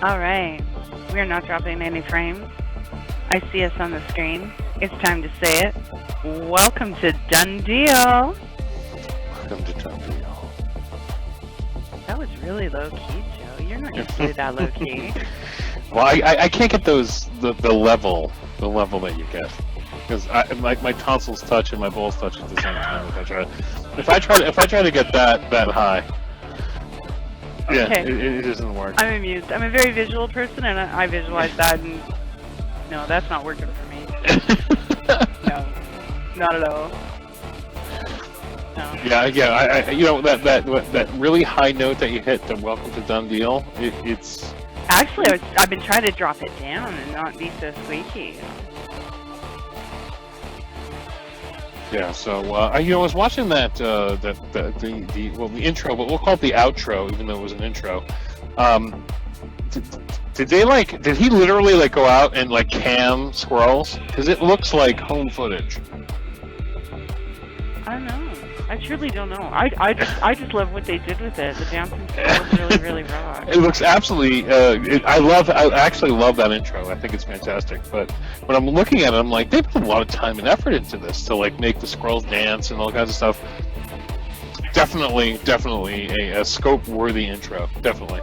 All right. We are not dropping any frames. I see us on the screen. It's time to say it. Welcome to DoneDeal. Welcome to DoneDeal. That was really low key, Joe. You're not usually that low key. Well, I can't get the level that you get because my tonsils touch and my balls touch at the same time. If I try to get that high, yeah, Okay. it doesn't work. I'm amused. I'm a very visual person, and I visualize that, and no, that's not working for me. No, not at all. No. Yeah. You know that really high note that you hit. The welcome to DoneDeal. It's Actually, I've been trying to drop it down and not be so squeaky. yeah. So I was watching the intro, but we'll call it the outro, even though it was an intro. Did he literally go out and cam squirrels? Because it looks like home footage. I don't know. I truly don't know. I just love what they did with it. The dancing squirrels really rock. It looks absolutely. I actually love that intro. I think it's fantastic. But when I'm looking at it, I'm like, they put a lot of time and effort into this to make the squirrels dance and all kinds of stuff. Definitely a scope-worthy intro. Definitely.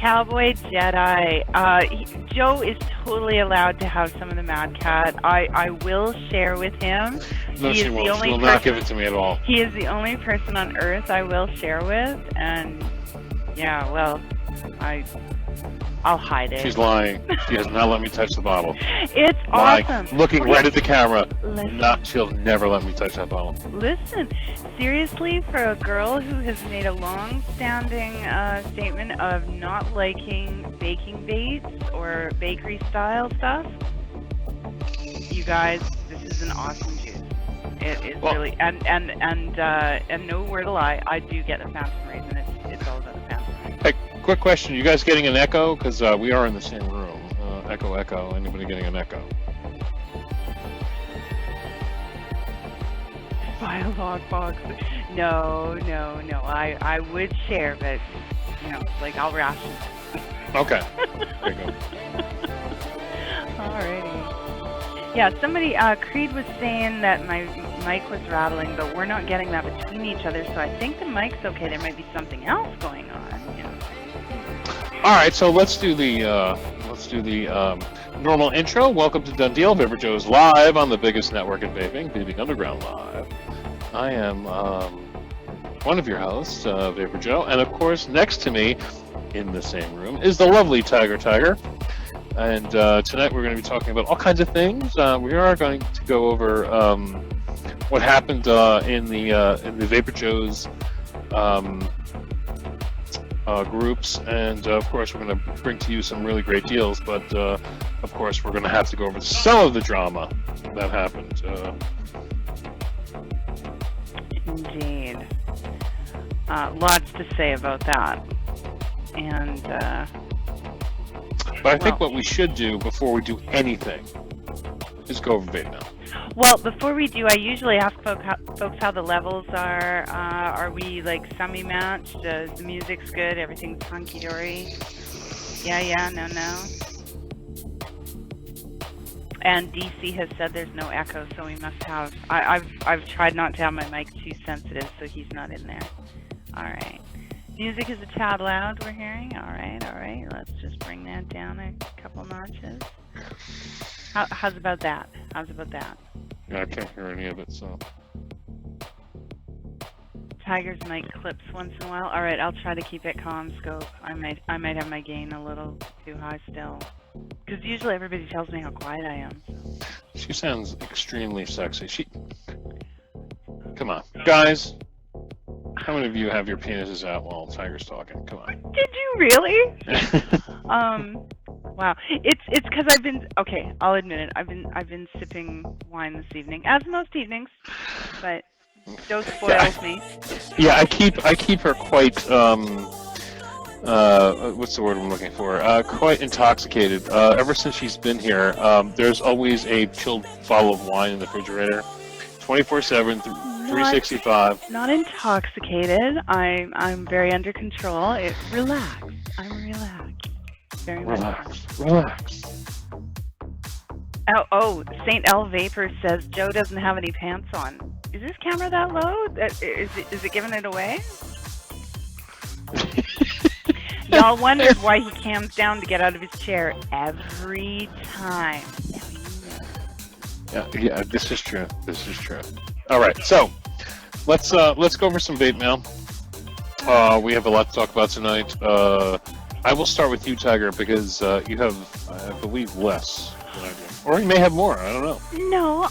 Cowboy Jedi. Joe is totally allowed to have some of the Mad Cat. I will share with him. No, she won't. She will not give it to me at all. He is the only person on Earth I will share with, and yeah, well, I'll hide it. She's lying. She has not let me touch the bottle. It's awesome. Looking right at the camera. Listen. She'll never let me touch that bottle. Listen, seriously, for a girl who has made a long-standing statement of not liking baking vapes or bakery-style stuff, you guys, this is an awesome juice. It is really, and no word of lie, I do get the phantom raisin. It's all about the phantom raisin. Hey, quick question: you guys getting an echo? Because we are in the same room. Echo. Anybody getting an echo? Buy a log box. No. I would share, but I'll ration. Okay. There you go. Alrighty. Yeah, somebody, Creed was saying that my mic was rattling, but we're not getting that between each other, so I think the mic's okay. There might be something else going on. All right, so let's do the normal intro. Welcome to DoneDeal. VaporJoe is live on the biggest network in vaping, Vaping Underground Live. I am one of your hosts, VaporJoe, and of course, next to me in the same room is the lovely TygerTyger. And tonight we're going to be talking about all kinds of things. We are going to go over what happened in the VaporJoe's groups, and of course we're going to bring to you some really great deals. But of course we're going to have to go over some of the drama that happened. Indeed, lots to say about that, and. But I think what we should do before we do anything is go over vape now. Well, before we do, I usually ask folks how the levels are. Are we semi-matched? The music's good? Everything's hunky-dory? Yeah, no. And DC has said there's no echo, so we must have... I've tried not to have my mic too sensitive, so he's not in there. All right. Music is a tad loud, we're hearing. All right. Let's just bring that down a couple notches. How's about that? Yeah, I can't hear any of it, so... Tiger's mic clips once in a while. All right, I'll try to keep it calm scope. I might have my gain a little too high still. Because usually everybody tells me how quiet I am. So. She sounds extremely sexy. Come on. Guys... How many of you have your penises out while Tiger's talking? Come on. Did you really? Wow. It's because I've been I'll admit it. I've been sipping wine this evening, as most evenings, but Joe spoils me. Yeah, I keep her quite what's the word I'm looking for? Quite intoxicated. Ever since she's been here, there's always a chilled bottle of wine in the refrigerator, 24/7. 365. Not intoxicated. I'm very under control. I'm relaxed. Very much. Relax. Oh, St. L Vapor says Joe doesn't have any pants on. Is this camera that low? Is it giving it away? Y'all wondered why he cams down to get out of his chair every time. Now you know. Yeah, this is true. All right, so let's go over some vape mail. We have a lot to talk about tonight. I will start with you, Tiger, because you have, I believe, less than I do. Or you may have more, I don't know. No,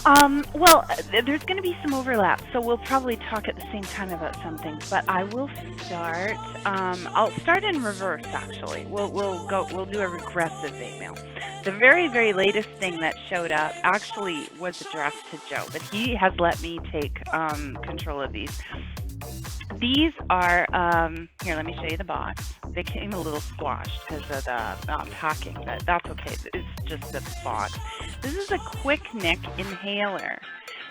well, there's going to be some overlap, so we'll probably talk at the same time about some things, but I will start, I'll start in reverse, actually. We'll do a regressive vape mail. The very, very latest thing that showed up actually was addressed to Joe, but he has let me take control of these. These are, here, let me show you the box. They came a little squashed because of the packing, but that's okay. It's just the box. This is a quick nick inhaler.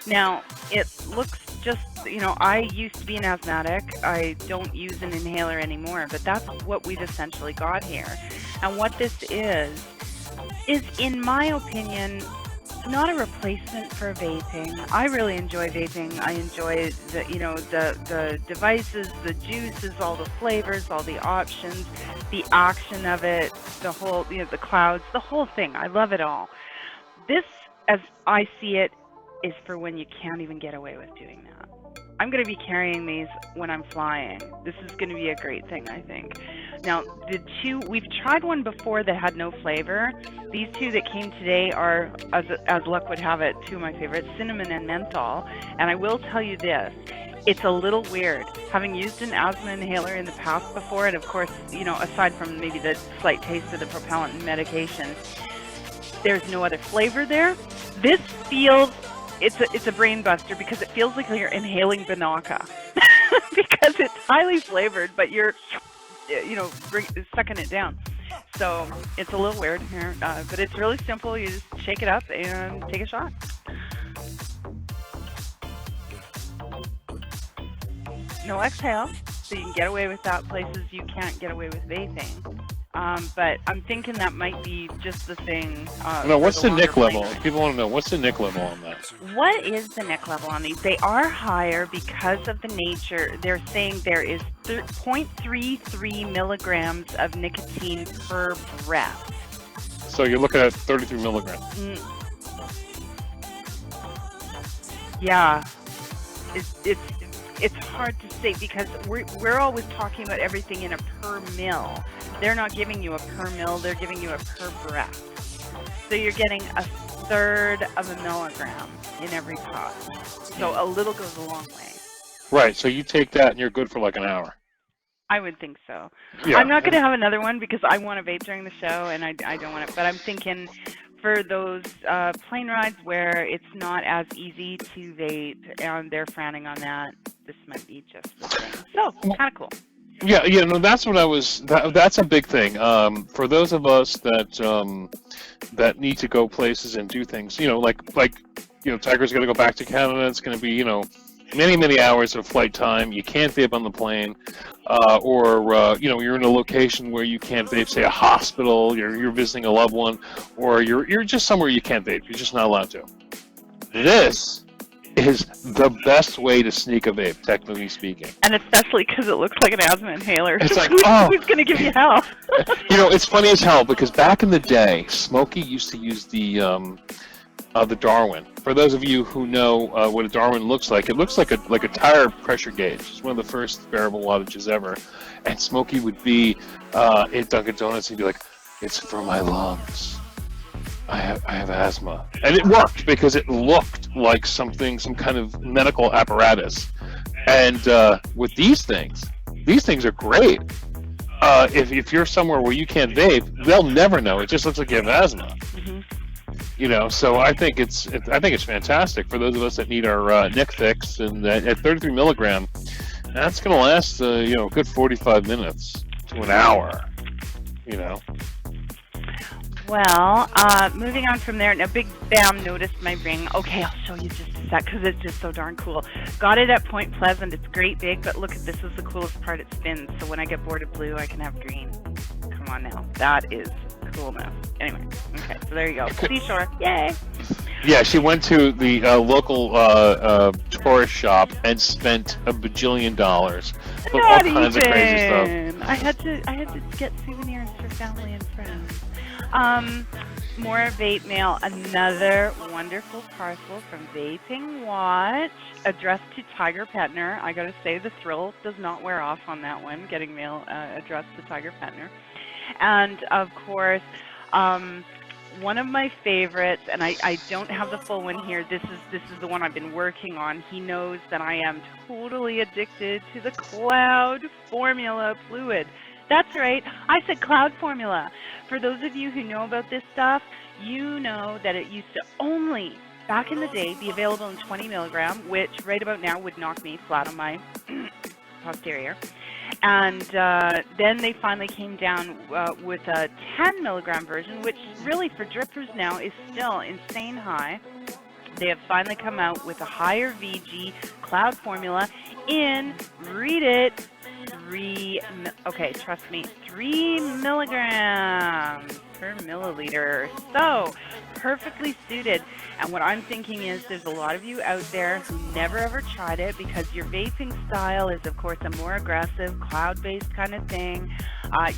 Now, it looks just, you know, I used to be an asthmatic. I don't use an inhaler anymore, but that's what we've essentially got here. And what this is in my opinion, not a replacement for vaping. I really enjoy vaping. I enjoy the devices, the juices, all the flavors, all the options, the action of it, the whole, the clouds, the whole thing. I love it all. This, as I see it, is for when you can't even get away with doing that. I'm going to be carrying these when I'm flying. This is going to be a great thing, I think. Now, the two, we've tried one before that had no flavor. These two that came today are, as luck would have it, two of my favorites, cinnamon and menthol. And I will tell you this, it's a little weird. Having used an asthma inhaler in the past before, and of course, you know, aside from maybe the slight taste of the propellant and medication, there's no other flavor there. This feels, it's a brain buster because it feels like you're inhaling Banaka because it's highly flavored, but you're, you know, sucking it down. So it's a little weird here, but it's really simple. You just shake it up and take a shot. No exhale, so you can get away with that places you can't get away with vaping. But I'm thinking that might be just the thing. No, what's the nick level? People want to know, what's the nick level on that? What is the nick level on these? They are higher because of the nature. They're saying there is 0.33 milligrams of nicotine per breath. So you're looking at 33 milligrams. Yeah. It's hard to say because we're always talking about everything in a per mil. They're not giving you a per mil, they're giving you a per breath. So you're getting a third of a milligram in every puff. So a little goes a long way. Right, so you take that and you're good for like an hour. I would think so. Yeah. I'm not going to have another one because I want to vape during the show and I don't want it. But I'm thinking for those plane rides where it's not as easy to vape and they're frowning on that, this might be just the thing. So, kind of cool. Yeah, no, that's what I was. That's a big thing. For those of us that that need to go places and do things, you know, like Tiger's going to go back to Canada. It's going to be, you know, many hours of flight time. You can't vape on the plane, or you know, you're in a location where you can't vape, say a hospital. You're visiting a loved one, or you're just somewhere you can't vape. You're just not allowed to. This is the best way to sneak a vape, technically speaking. And especially because it looks like an asthma inhaler. It's like, oh, who's going to give you hell? You know, it's funny as hell because back in the day, Smokey used to use the Darwin. For those of you who know what a Darwin looks like, it looks like a tire pressure gauge. It's one of the first variable wattages ever. And Smokey would be at Dunkin' Donuts and he'd be like, "It's for my lungs. I have asthma," and it worked because it looked like some kind of medical apparatus. And with these things are great. If you're somewhere where you can't vape, they'll never know. It just looks like you have asthma. Mm-hmm. You know, so I think it's fantastic for those of us that need our nick fix. And at 33 milligram, that's going to last you know, a good 45 minutes to an hour. You know. Well, moving on from there, now Big Bam noticed my ring. Okay, I'll show you just a sec because it's just so darn cool. Got it at Point Pleasant. It's great big, but look, this is the coolest part. It spins, so when I get bored of blue, I can have green. Come on now. That is coolness. Anyway, okay, so there you go. Seashore, yay! Yeah, she went to the local tourist shop and spent $1 bajillion for all kinds of crazy stuff. I had to get souvenirs for family and friends. More vape mail. Another wonderful parcel from Vaping Watch, addressed to Tiger Petner. I gotta say, the thrill does not wear off on that one. Getting mail addressed to Tiger Petner, and of course, one of my favorites, and I don't have the full one here. This is the one I've been working on. He knows that I am totally addicted to the Cloud Formula fluid. That's right, I said Cloud Formula. For those of you who know about this stuff, you know that it used to only, back in the day, be available in 20 milligram, which right about now would knock me flat on my posterior. And then they finally came down with a 10 milligram version, which really for drippers now is still insane high. They have finally come out with a higher VG Cloud Formula in, read it, 3 milligrams per milliliter. So perfectly suited. And what I'm thinking is there's a lot of you out there who never ever tried it because your vaping style is, of course, a more aggressive, cloud-based kind of thing.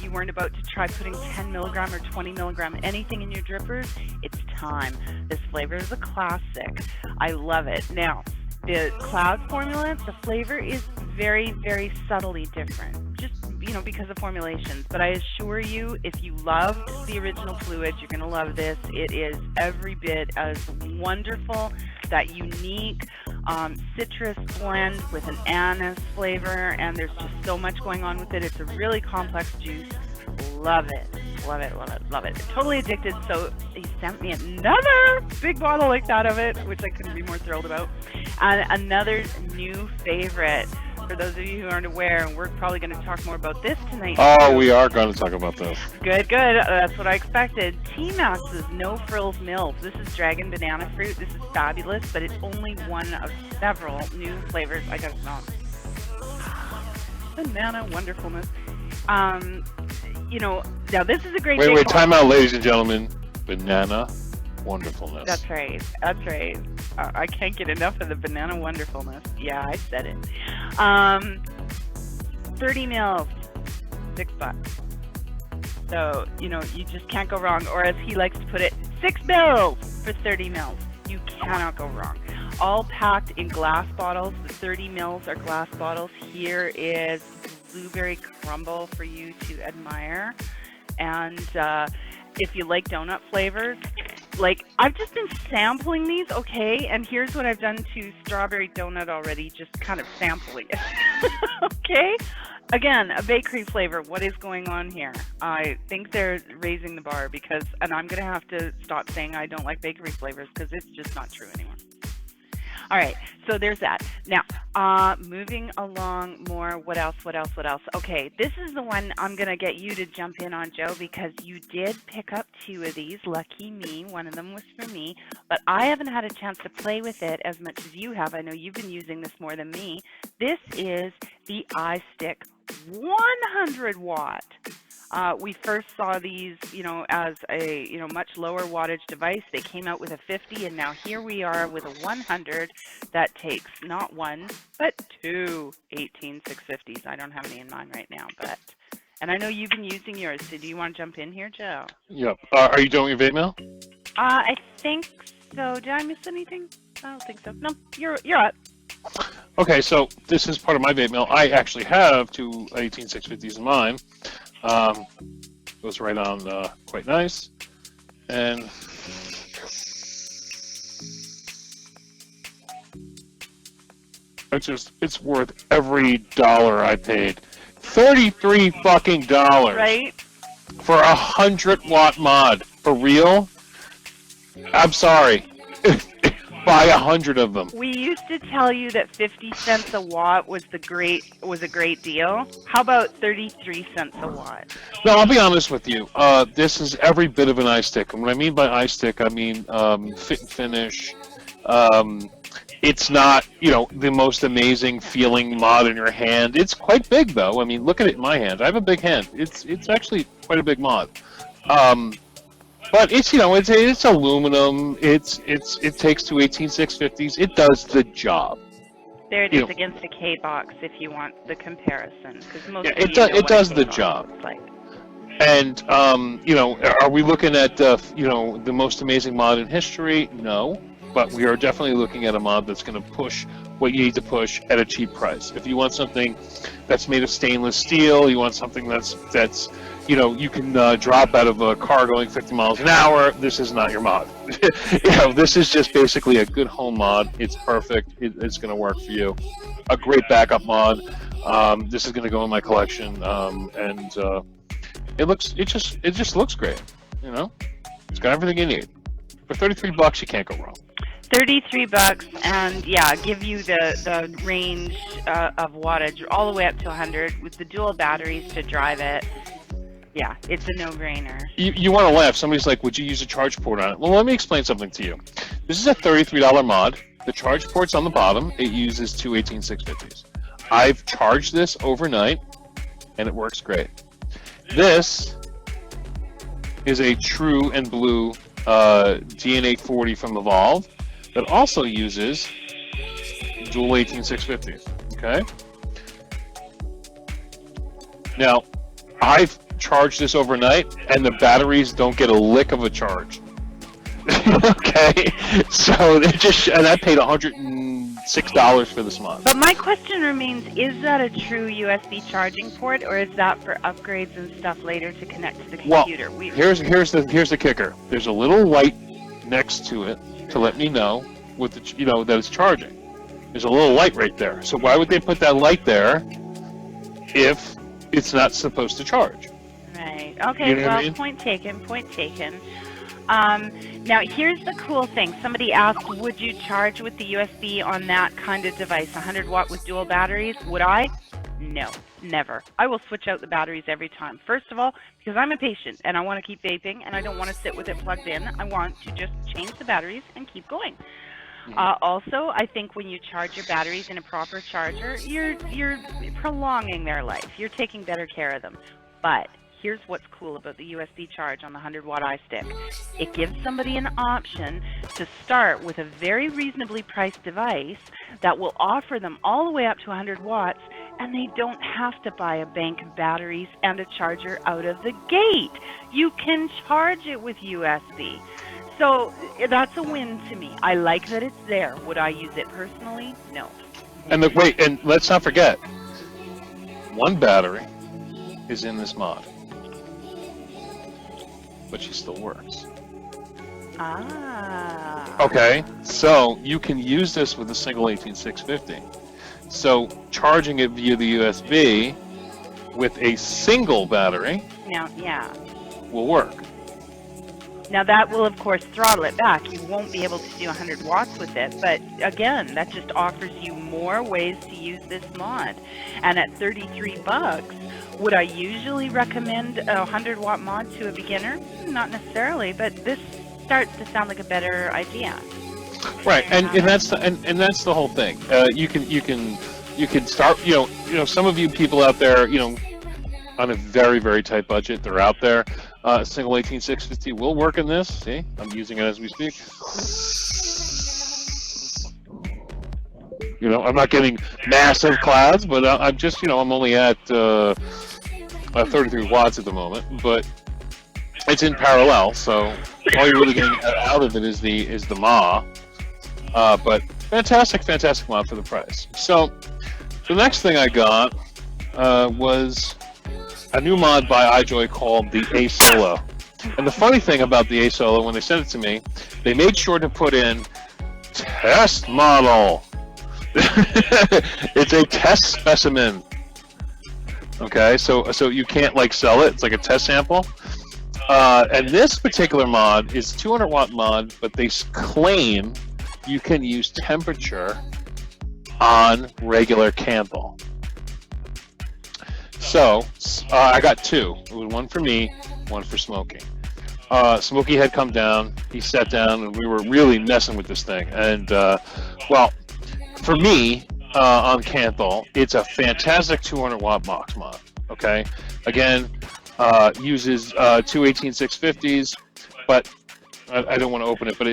You weren't about to try putting 10 milligram or 20 milligram anything in your drippers. It's time. This flavor is a classic. I love it. Now, the Cloud Formula, the flavor is very, very subtly different, just, you know, because of formulations. But I assure you, if you loved the original fluid, you're going to love this. It is every bit as wonderful. That unique citrus blend with an anise flavor, and there's just so much going on with it. It's a really complex juice. Love it. Love it, love it, love it. Totally addicted, so he sent me another big bottle like that of it, which I couldn't be more thrilled about. And another new favorite. For those of you who aren't aware, and we're probably going to talk more about this tonight. Oh, we are going to talk about this. Good, good. That's what I expected. T-Max's No Frills Mills. This is Dragon Banana Fruit. This is fabulous, but it's only one of several new flavors. I got to smell banana wonderfulness. You know, now this is a great. Wait, time out, ladies and gentlemen. Banana wonderfulness. That's right. That's right. I can't get enough of the banana wonderfulness. Yeah, I said it. 30 mils, $6. So, you know, you just can't go wrong. Or as he likes to put it, 6 mils for 30 mils. You cannot go wrong. All packed in glass bottles. The 30 mils are glass bottles. Here is blueberry crumble for you to admire. And if you like donut flavors, like, I've just been sampling these, okay, and here's what I've done to strawberry donut already, just kind of sampling it, okay? Again, a bakery flavor, what is going on here? I think they're raising the bar because, and I'm going to have to stop saying I don't like bakery flavors because it's just not true anymore. All right, so there's that. Now, moving along more, what else? Okay, this is the one I'm going to get you to jump in on, Joe, because you did pick up 2 of these. Lucky me. One of them was for me, but I haven't had a chance to play with it as much as you have. I know you've been using this more than me. This is the e-cig 100 watt. We first saw these, you know, as a, you know, much lower wattage device. They came out with a 50, and now here we are with a 100 that takes not 1, but 2 18650s. I don't have any in mind right now, but, and I know you've been using yours, so do you want to jump in here, Joe? Yep. Are you doing your vape mail? I think so. Did I miss anything? I don't think so. No, you're up. Okay, so this is part of my vape mail. I actually have 2 18650s in mine. Goes right on quite nice, and it's worth every dollar I paid. $33 fucking dollars, right? For a 100 watt mod. For real? I'm sorry. Buy 100 of them. We used to tell you that 50 cents a watt was a great deal. How about 33 cents a watt? No, I'll be honest with you. This is every bit of an e-cig. And what I mean by e-cig, I mean fit and finish. It's not, you know, the most amazing feeling mod in your hand. It's quite big, though. I mean, look at it in my hand. I have a big hand. It's actually quite a big mod. But it's, you know, it's aluminum. It takes two 18650s. It does the job. There it You is know, against the K box if you want the comparison, because most yeah, of you know it what does a the K box job. looks like. And you know, are we looking at you know, the most amazing mod in history? No, but we are definitely looking at a mod that's going to push what you need to push at a cheap price. If you want something that's made of stainless steel, you want something that's you know, you can drop out of a car going 50 miles an hour. This is not your mod. You know, this is just basically a good home mod. It's perfect. It's going to work for you. A great backup mod. This is going to go in my collection, and it just looks great. You know, it's got everything you need. For $33, you can't go wrong. $33, and yeah, give you the range of wattage all the way up to 100 with the dual batteries to drive it. Yeah, it's a no-brainer. You want to laugh. Somebody's like, would you use a charge port on it? Well, let me explain something to you. This is a $33 mod. The charge port's on the bottom. It uses two 18650s. I've charged this overnight, and it works great. This is a true and blue DNA40 from Evolve that also uses dual 18650s. Okay? Now, I've charged this overnight, and the batteries don't get a lick of a charge. Okay, so and I paid $106 for this mod. But my question remains: is that a true USB charging port, or is that for upgrades and stuff later to connect to the computer? Well, here's the kicker. There's a little light next to it to let me know with the, you know, that it's charging. There's a little light right there. So why would they put that light there if it's not supposed to charge? Right. Okay. You know well, what I mean? Point taken. Point taken. Now, here's the cool thing. Somebody asked, would you charge with the USB on that kind of device, 100 watt with dual batteries? Would I? No, never. I will switch out the batteries every time. First of all, because I'm a patient and I want to keep vaping and I don't want to sit with it plugged in. I want to just change the batteries and keep going. Also, I think when you charge your batteries in a proper charger, you're prolonging their life. You're taking better care of them. But here's what's cool about the USB charge on the 100 watt iStick. It gives somebody an option to start with a very reasonably priced device that will offer them all the way up to 100 watts, and they don't have to buy a bank of batteries and a charger out of the gate. You can charge it with USB. So that's a win to me. I like that it's there. Would I use it personally? No. And wait, and let's not forget, one battery is in this mod, but she still works. Ah. Okay, so you can use this with a single 18650. So charging it via the USB with a single battery Now, yeah. will work. Now that will, of course, throttle it back. You won't be able to do 100 watts with it, but again, that just offers you more ways to use this mod. And at $33, would I usually recommend a 100 watt mod to a beginner? Not necessarily, but this starts to sound like a better idea. Right, and that's the whole thing. You can start. You know, some of you people out there, you know, on a very, very tight budget, they're out there. Single 18650 will work in this. See, I'm using it as we speak. You know, I'm not getting massive clouds, but I'm just, you know, I'm only at 33 watts at the moment, but it's in parallel, so all you're really getting out of it is the MAH. But fantastic mod for the price. So the next thing I got was a new mod by iJoy called the A Solo. And the funny thing about the A Solo, when they sent it to me, they made sure to put in test model. It's a test specimen. Okay, so you can't like sell it. It's like a test sample. And this particular mod is 200 watt mod, but they claim you can use temperature on regular candle. So I got two. It was one for me, one for Smokey. Smokey had come down. He sat down, and we were really messing with this thing. And well, for me on Canthal, it's a fantastic 200 watt box mod. Okay, again, uses two 18650s. but I don't want to open it, but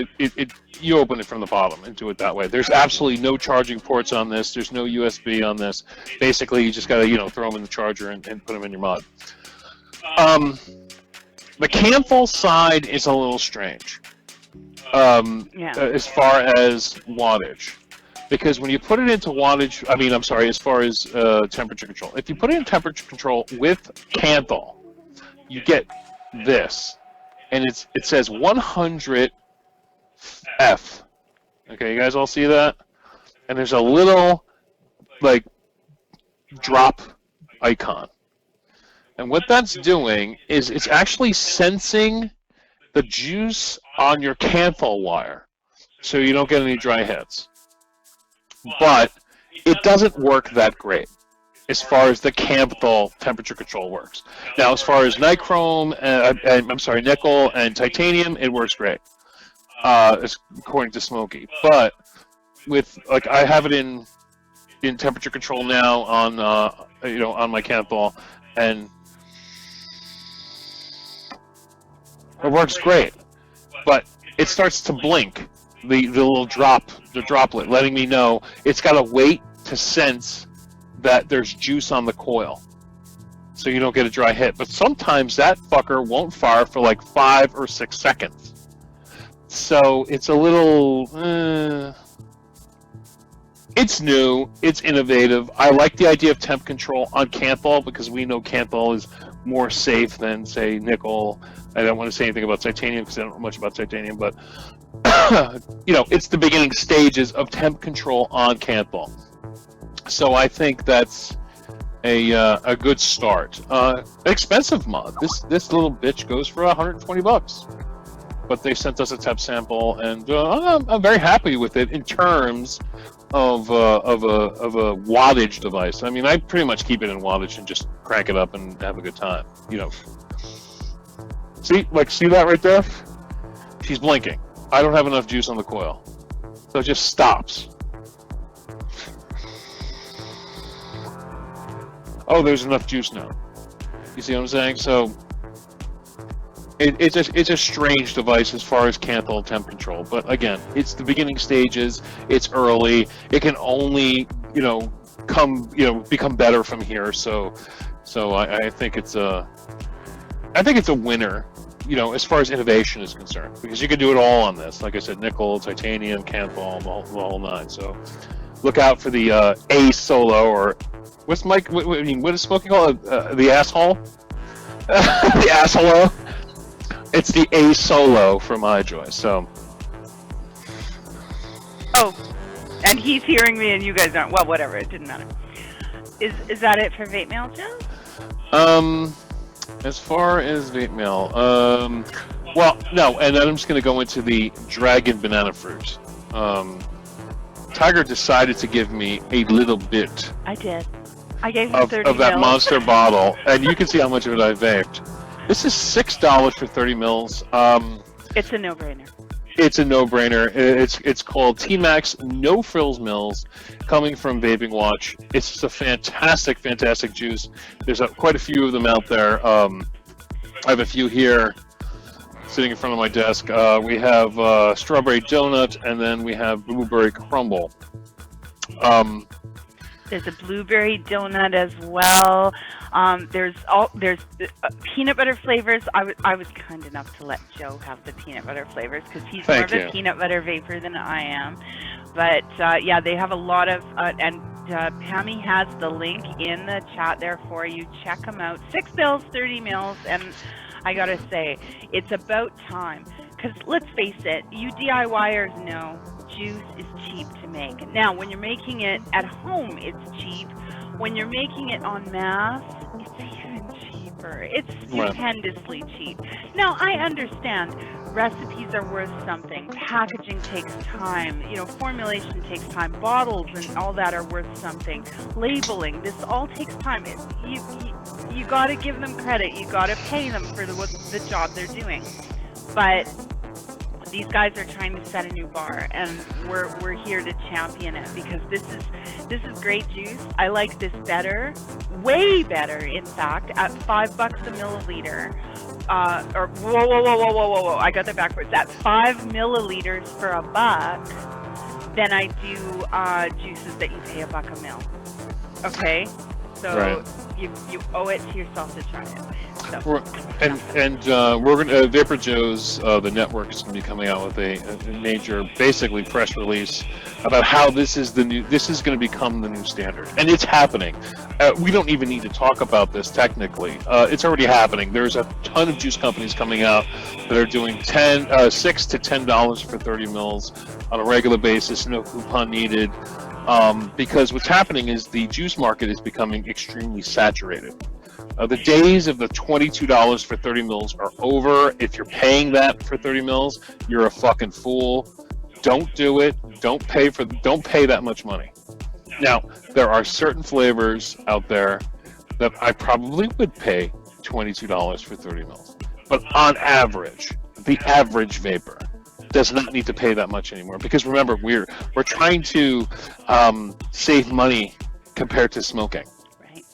you open it from the bottom and do it that way. There's absolutely no charging ports on this. There's no USB on this. Basically, you just got to throw them in the charger and put them in your mud. The Canthal side is a little strange as far as wattage. Because when you put it into wattage, as far as temperature control. If you put it in temperature control with Canthal, you get this. And it says 100 F. Okay, you guys all see that? And there's a little, drop icon. And what that's doing is it's actually sensing the juice on your Canthal wire, so you don't get any dry hits. But it doesn't work that great as far as the Canthal temperature control works. Now, as far as nickel and titanium, it works great, according to Smokey. But with I have it in temperature control now on on my Canthal, and it works great. But it starts to blink, the little droplet, letting me know it's got to wait to sense that there's juice on the coil, so you don't get a dry hit. But sometimes that fucker won't fire for 5 or 6 seconds. So it's a little... It's new, it's innovative. I like the idea of temp control on Canthal because we know Canthal is more safe than, say, nickel. I don't want to say anything about titanium because I don't know much about titanium, but it's the beginning stages of temp control on Canthal. So I think that's a good start. Expensive mod. This little bitch goes for $120, but they sent us a temp sample, and I'm very happy with it in terms of a wattage device. I mean, I pretty much keep it in wattage and just crank it up and have a good time. See that right there? She's blinking. I don't have enough juice on the coil, so it just stops. Oh, there's enough juice now. You see what I'm saying? So it's a strange device as far as Canthal temp control. But again, it's the beginning stages. It's early. It can only become better from here. So I think it's a winner. As far as innovation is concerned, because you can do it all on this. Like I said, nickel, titanium, Canthal, the whole nine. So look out for the A Solo, or what's Mike? What is Smokey called? The asshole? The asshole. It's the A Solo from iJoy. So. Oh, and he's hearing me, and you guys aren't. Well, whatever. It didn't matter. Is that it for vape mail, Joe? As far as vape mail, well, no, and then I'm just going to go into the Dragon Banana Fruit. Tiger decided to give me a little bit. I did. I gave him 30 of that mils. monster bottle, and you can see how much of it I vaped. This is $6 for 30 mils. It's a no-brainer. It's a no-brainer. It's called T-Max No Frills Mills, coming from Vaping Watch. It's just a fantastic, fantastic juice. There's quite a few of them out there. I have a few here sitting in front of my desk. We have Strawberry Donut, and then we have Blueberry Crumble. There's a blueberry donut as well. There's peanut butter flavors. I was kind enough to let Joe have the peanut butter flavors because he's more of a peanut butter vapor than I am. But yeah, they have a lot of and Pammy has the link in the chat there for you. Check them out. 6 bills, 30 mils, and I gotta say, it's about time. Because let's face it, you DIYers know juice is cheap to make. Now, when you're making it at home, it's cheap. When you're making it en masse, it's even cheaper. It's stupendously cheap. Now, I understand recipes are worth something. Packaging takes time. Formulation takes time. Bottles and all that are worth something. Labeling, this all takes time. You got to give them credit. You got to pay them for the job they're doing. But these guys are trying to set a new bar, and we're here to champion it because this is great juice. I like this better, way better, in fact, at $5 a milliliter or whoa, I got that backwards. At 5 milliliters for $1, then I do juices that you pay $1 a mil. Okay, so Right. you owe it to yourself to try it. So, We're gonna VaporJoe's the network is gonna be coming out with a major, basically press release about how this is gonna become the new standard, and it's happening. We don't even need to talk about this technically. It's already happening. There's a ton of juice companies coming out that are doing $6 to $10 for 30 mils on a regular basis, no coupon needed. Because what's happening is the juice market is becoming extremely saturated. The days of the $22 for 30 mils are over. If you're paying that for 30 mils, you're a fucking fool. Don't do it. Don't pay that much money. Now, there are certain flavors out there that I probably would pay $22 for 30 mils. But on average, the average vapor does not need to pay that much anymore, because remember, we're trying to save money compared to smoking. right.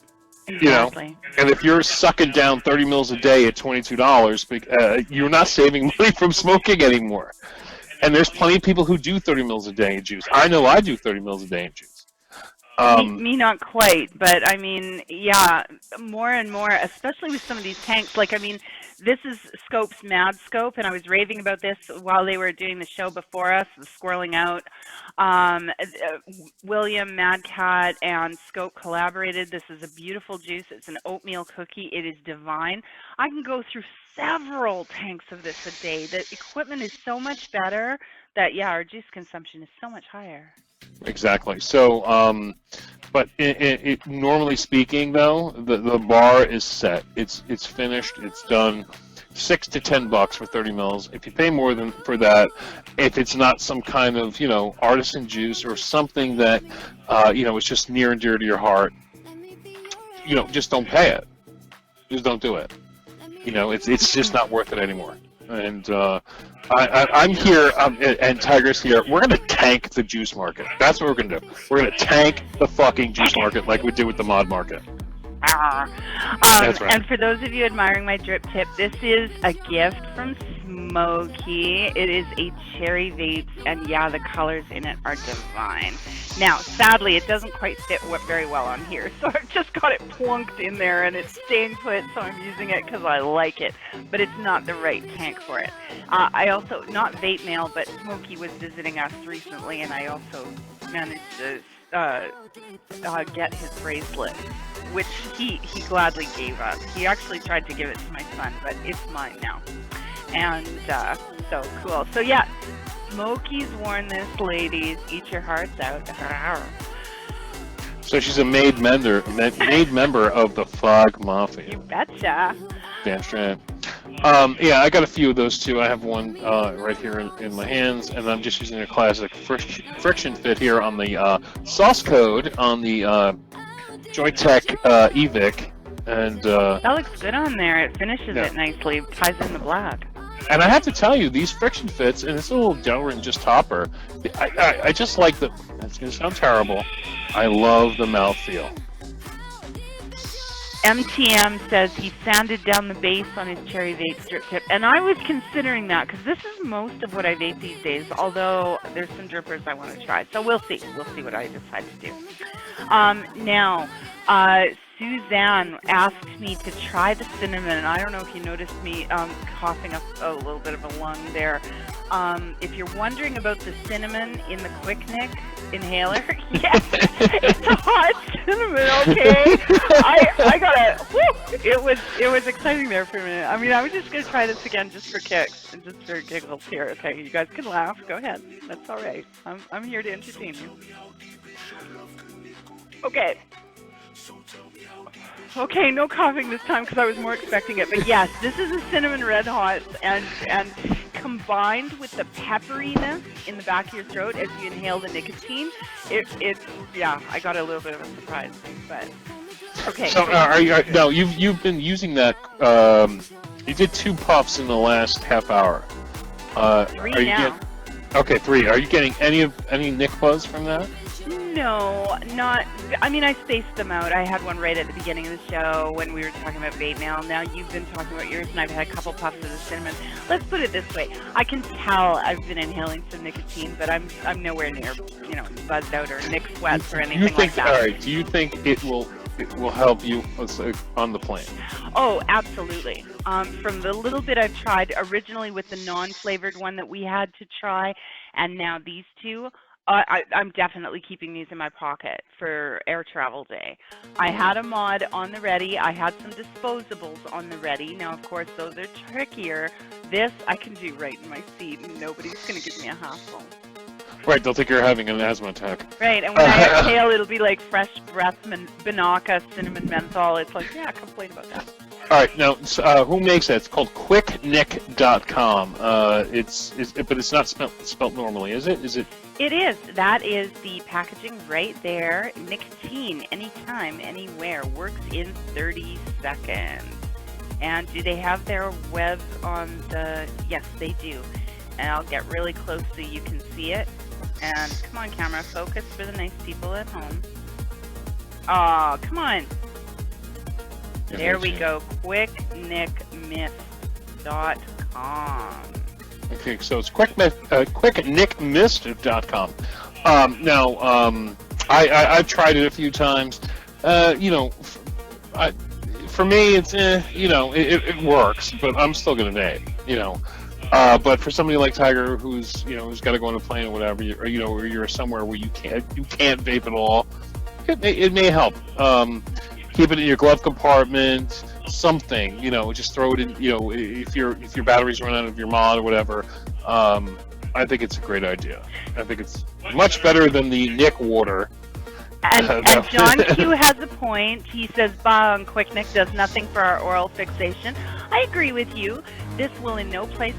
Exactly. You know, and if you're sucking down 30 mils a day at $22, you're not saving money from smoking anymore. And there's plenty of people who do 30 mils a day in juice. I know I do 30 mils a day in juice. Me not quite, but I mean, yeah, more and more, especially with some of these tanks. Like, I mean, this is Scope's Mad Scope, and I was raving about this while they were doing the show before us, the Squirreling Out. William, Mad Cat, and Scope collaborated. This is a beautiful juice. It's an oatmeal cookie. It is divine. I can go through several tanks of this a day. The equipment is so much better that, yeah, our juice consumption is so much higher. Exactly. So, but normally speaking, though, the bar is set. It's finished. It's done. $6 to $10 for 30 mils. If you pay more than for that, if it's not some kind of artisan juice or something that is just near and dear to your heart, just don't pay it. Just don't do it. It's just not worth it anymore. And I'm here, and Tiger's here. We're gonna tank the juice market. That's what we're gonna do. We're gonna tank the fucking juice market like we did with the mod market. That's right. And for those of you admiring my drip tip, this is a gift from Smokey. It is a cherry vape, and yeah, the colors in it are divine. Now, sadly, it doesn't quite fit very well on here, so I've just got it plunked in there, and it's staying put, so I'm using it because I like it, but it's not the right tank for it. I also, not Vape Mail, but Smokey was visiting us recently, and I also managed to get his bracelet, which he gladly gave us. He actually tried to give it to my son, but it's mine now. And so cool. So yeah, Smokey's worn this, ladies. Eat your hearts out. So she's a made member of the Fog Mafia. You betcha. Damn straight. Yeah, I got a few of those too. I have one right here in my hands, and I'm just using a classic friction fit here on the sauce code on the Joytech eVic, and that looks good on there. It finishes it nicely. Ties in the black. And I have to tell you, these friction fits and this little Delrin just topper, I just like the. It's gonna sound terrible. I love the mouthfeel. MTM says he sanded down the base on his cherry vape strip tip, and I was considering that because this is most of what I vape these days, although there's some drippers I want to try. So we'll see. We'll see what I decide to do. Now, Suzanne asked me to try the cinnamon, and I don't know if you noticed me coughing up a little bit of a lung there. If you're wondering about the cinnamon in the Quick Nick inhaler, yes, it's a hot cinnamon. Okay, I got it. It was exciting there for a minute. I mean, I was just gonna try this again just for kicks and just for giggles here. Okay, you guys can laugh. Go ahead. That's all right. I'm here to entertain you. Okay. Okay, no coughing this time because I was more expecting it. But yes, this is a cinnamon red hot, and combined with the pepperiness in the back of your throat as you inhale the nicotine, yeah, I got a little bit of a surprise. But okay. So you've been using that. You did 2 puffs in the last half hour. 3 now. Okay, 3. Are you getting any Nick buzz from that? No, not. I mean, I spaced them out. I had one right at the beginning of the show when we were talking about vape mail. Now you've been talking about yours, and I've had a couple puffs of the cinnamon. Let's put it this way: I can tell I've been inhaling some nicotine, but I'm nowhere near, buzzed out or nick sweats or anything like that. All right. Do you think it will help you on the plane? Oh, absolutely. From the little bit I've tried originally with the non-flavored one that we had to try, and now these two. I'm definitely keeping these in my pocket for air travel day. I had a mod on the ready. I had some disposables on the ready. Now, of course, those are trickier. This I can do right in my seat, and nobody's going to give me a hassle. Right, they'll think you're having an asthma attack. Right, and when I exhale, it'll be like fresh breath, Banaka, cinnamon menthol. It's like, yeah, complain about that. All right, now, who makes that? It's called QuickNick.com. But it's not spelled normally, is it? Is it? It is. That is the packaging right there. Nicotine, anytime, anywhere, works in 30 seconds. And do they have their web on the... Yes, they do. And I'll get really close so you can see it. And come on, camera, focus for the nice people at home. Aw, come on. There we go. QuickNickMist.com. Okay, so it's QuickNickMist.com. I've tried it a few times. For me, it's it works, but I'm still gonna vape. But for somebody like Tiger, who's got to go on a plane or whatever, or you're somewhere where you can't vape at all, it may help. Keep it in your glove compartment, something. Just throw it in. If your batteries run out of your mod or whatever, I think it's a great idea. I think it's much better than the Nick water. And John Q has a point. He says, "Bong Quick Nick does nothing for our oral fixation." I agree with you. This will in no way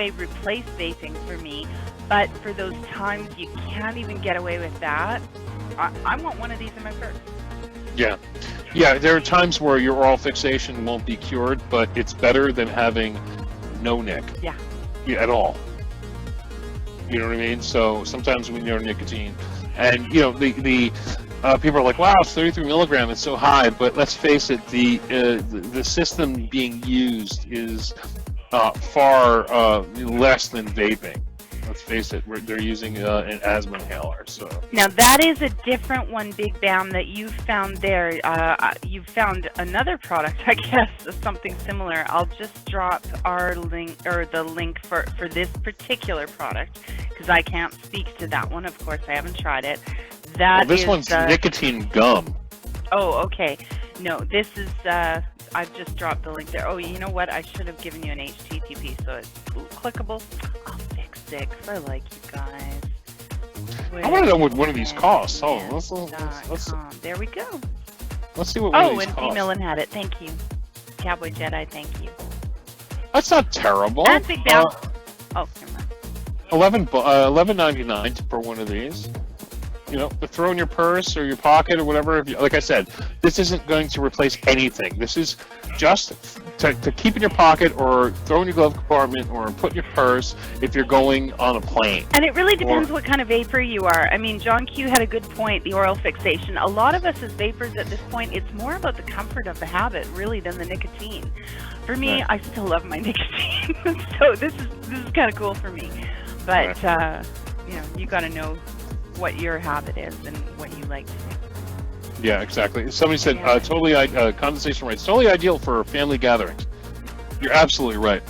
replace vaping for me. But for those times you can't even get away with that, I want one of these in my purse. Yeah. There are times where your oral fixation won't be cured, but it's better than having no Nick. Yeah, at all. You know what I mean? So sometimes when you're nicotine, and the people are like, "Wow, it's 33 milligram. It's so high." But let's face it, the system being used is far less than vaping. Let's face it, they're using an asthma inhaler. So now that is a different one, Big Bam, that you found there. You found another product, I guess, something similar. I'll just drop our link or the link for this particular product because I can't speak to that one. Of course, I haven't tried it. This one's nicotine gum. Oh, okay. No, this is. I've just dropped the link there. Oh, you know what? I should have given you an HTTP so it's clickable. I'll fix it 'cause I like you guys. I want to know what one of these costs. Oh, let's there we go. Let's see what one of these and costs. B. Millen had it. Thank you. Cowboy Jedi, thank you. That's not terrible. And Big Bell. Never mind. $11.99 for one of these. To throw in your purse or your pocket or whatever. Like I said, this isn't going to replace anything. This is just to keep in your pocket or throw in your glove compartment or put in your purse if you're going on a plane. And it really depends what kind of vapor you are. I mean, John Q had a good point, the oral fixation. A lot of us as vapors at this point, it's more about the comfort of the habit, really, than the nicotine. For me, right. I still love my nicotine. So this is kind of cool for me. But, right. You got to know what your habit is and what you like to do. Yeah, exactly. Somebody said, condensation rates, totally ideal for family gatherings. You're absolutely right.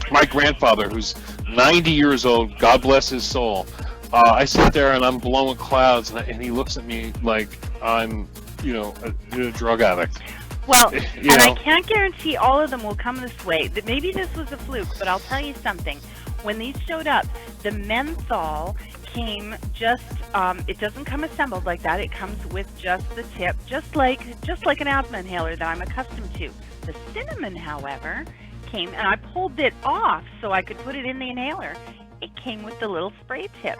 My grandfather, who's 90 years old, God bless his soul, I sit there and I'm blowing clouds, and he looks at me like I'm, a drug addict. Well, I can't guarantee all of them will come this way. Maybe this was a fluke, but I'll tell you something. When these showed up, the menthol came just it doesn't come assembled like that. It comes with just the tip, just like an asthma inhaler that I'm accustomed to. The cinnamon, however, came, and I pulled it off so I could put it in the inhaler. It came with the little spray tip,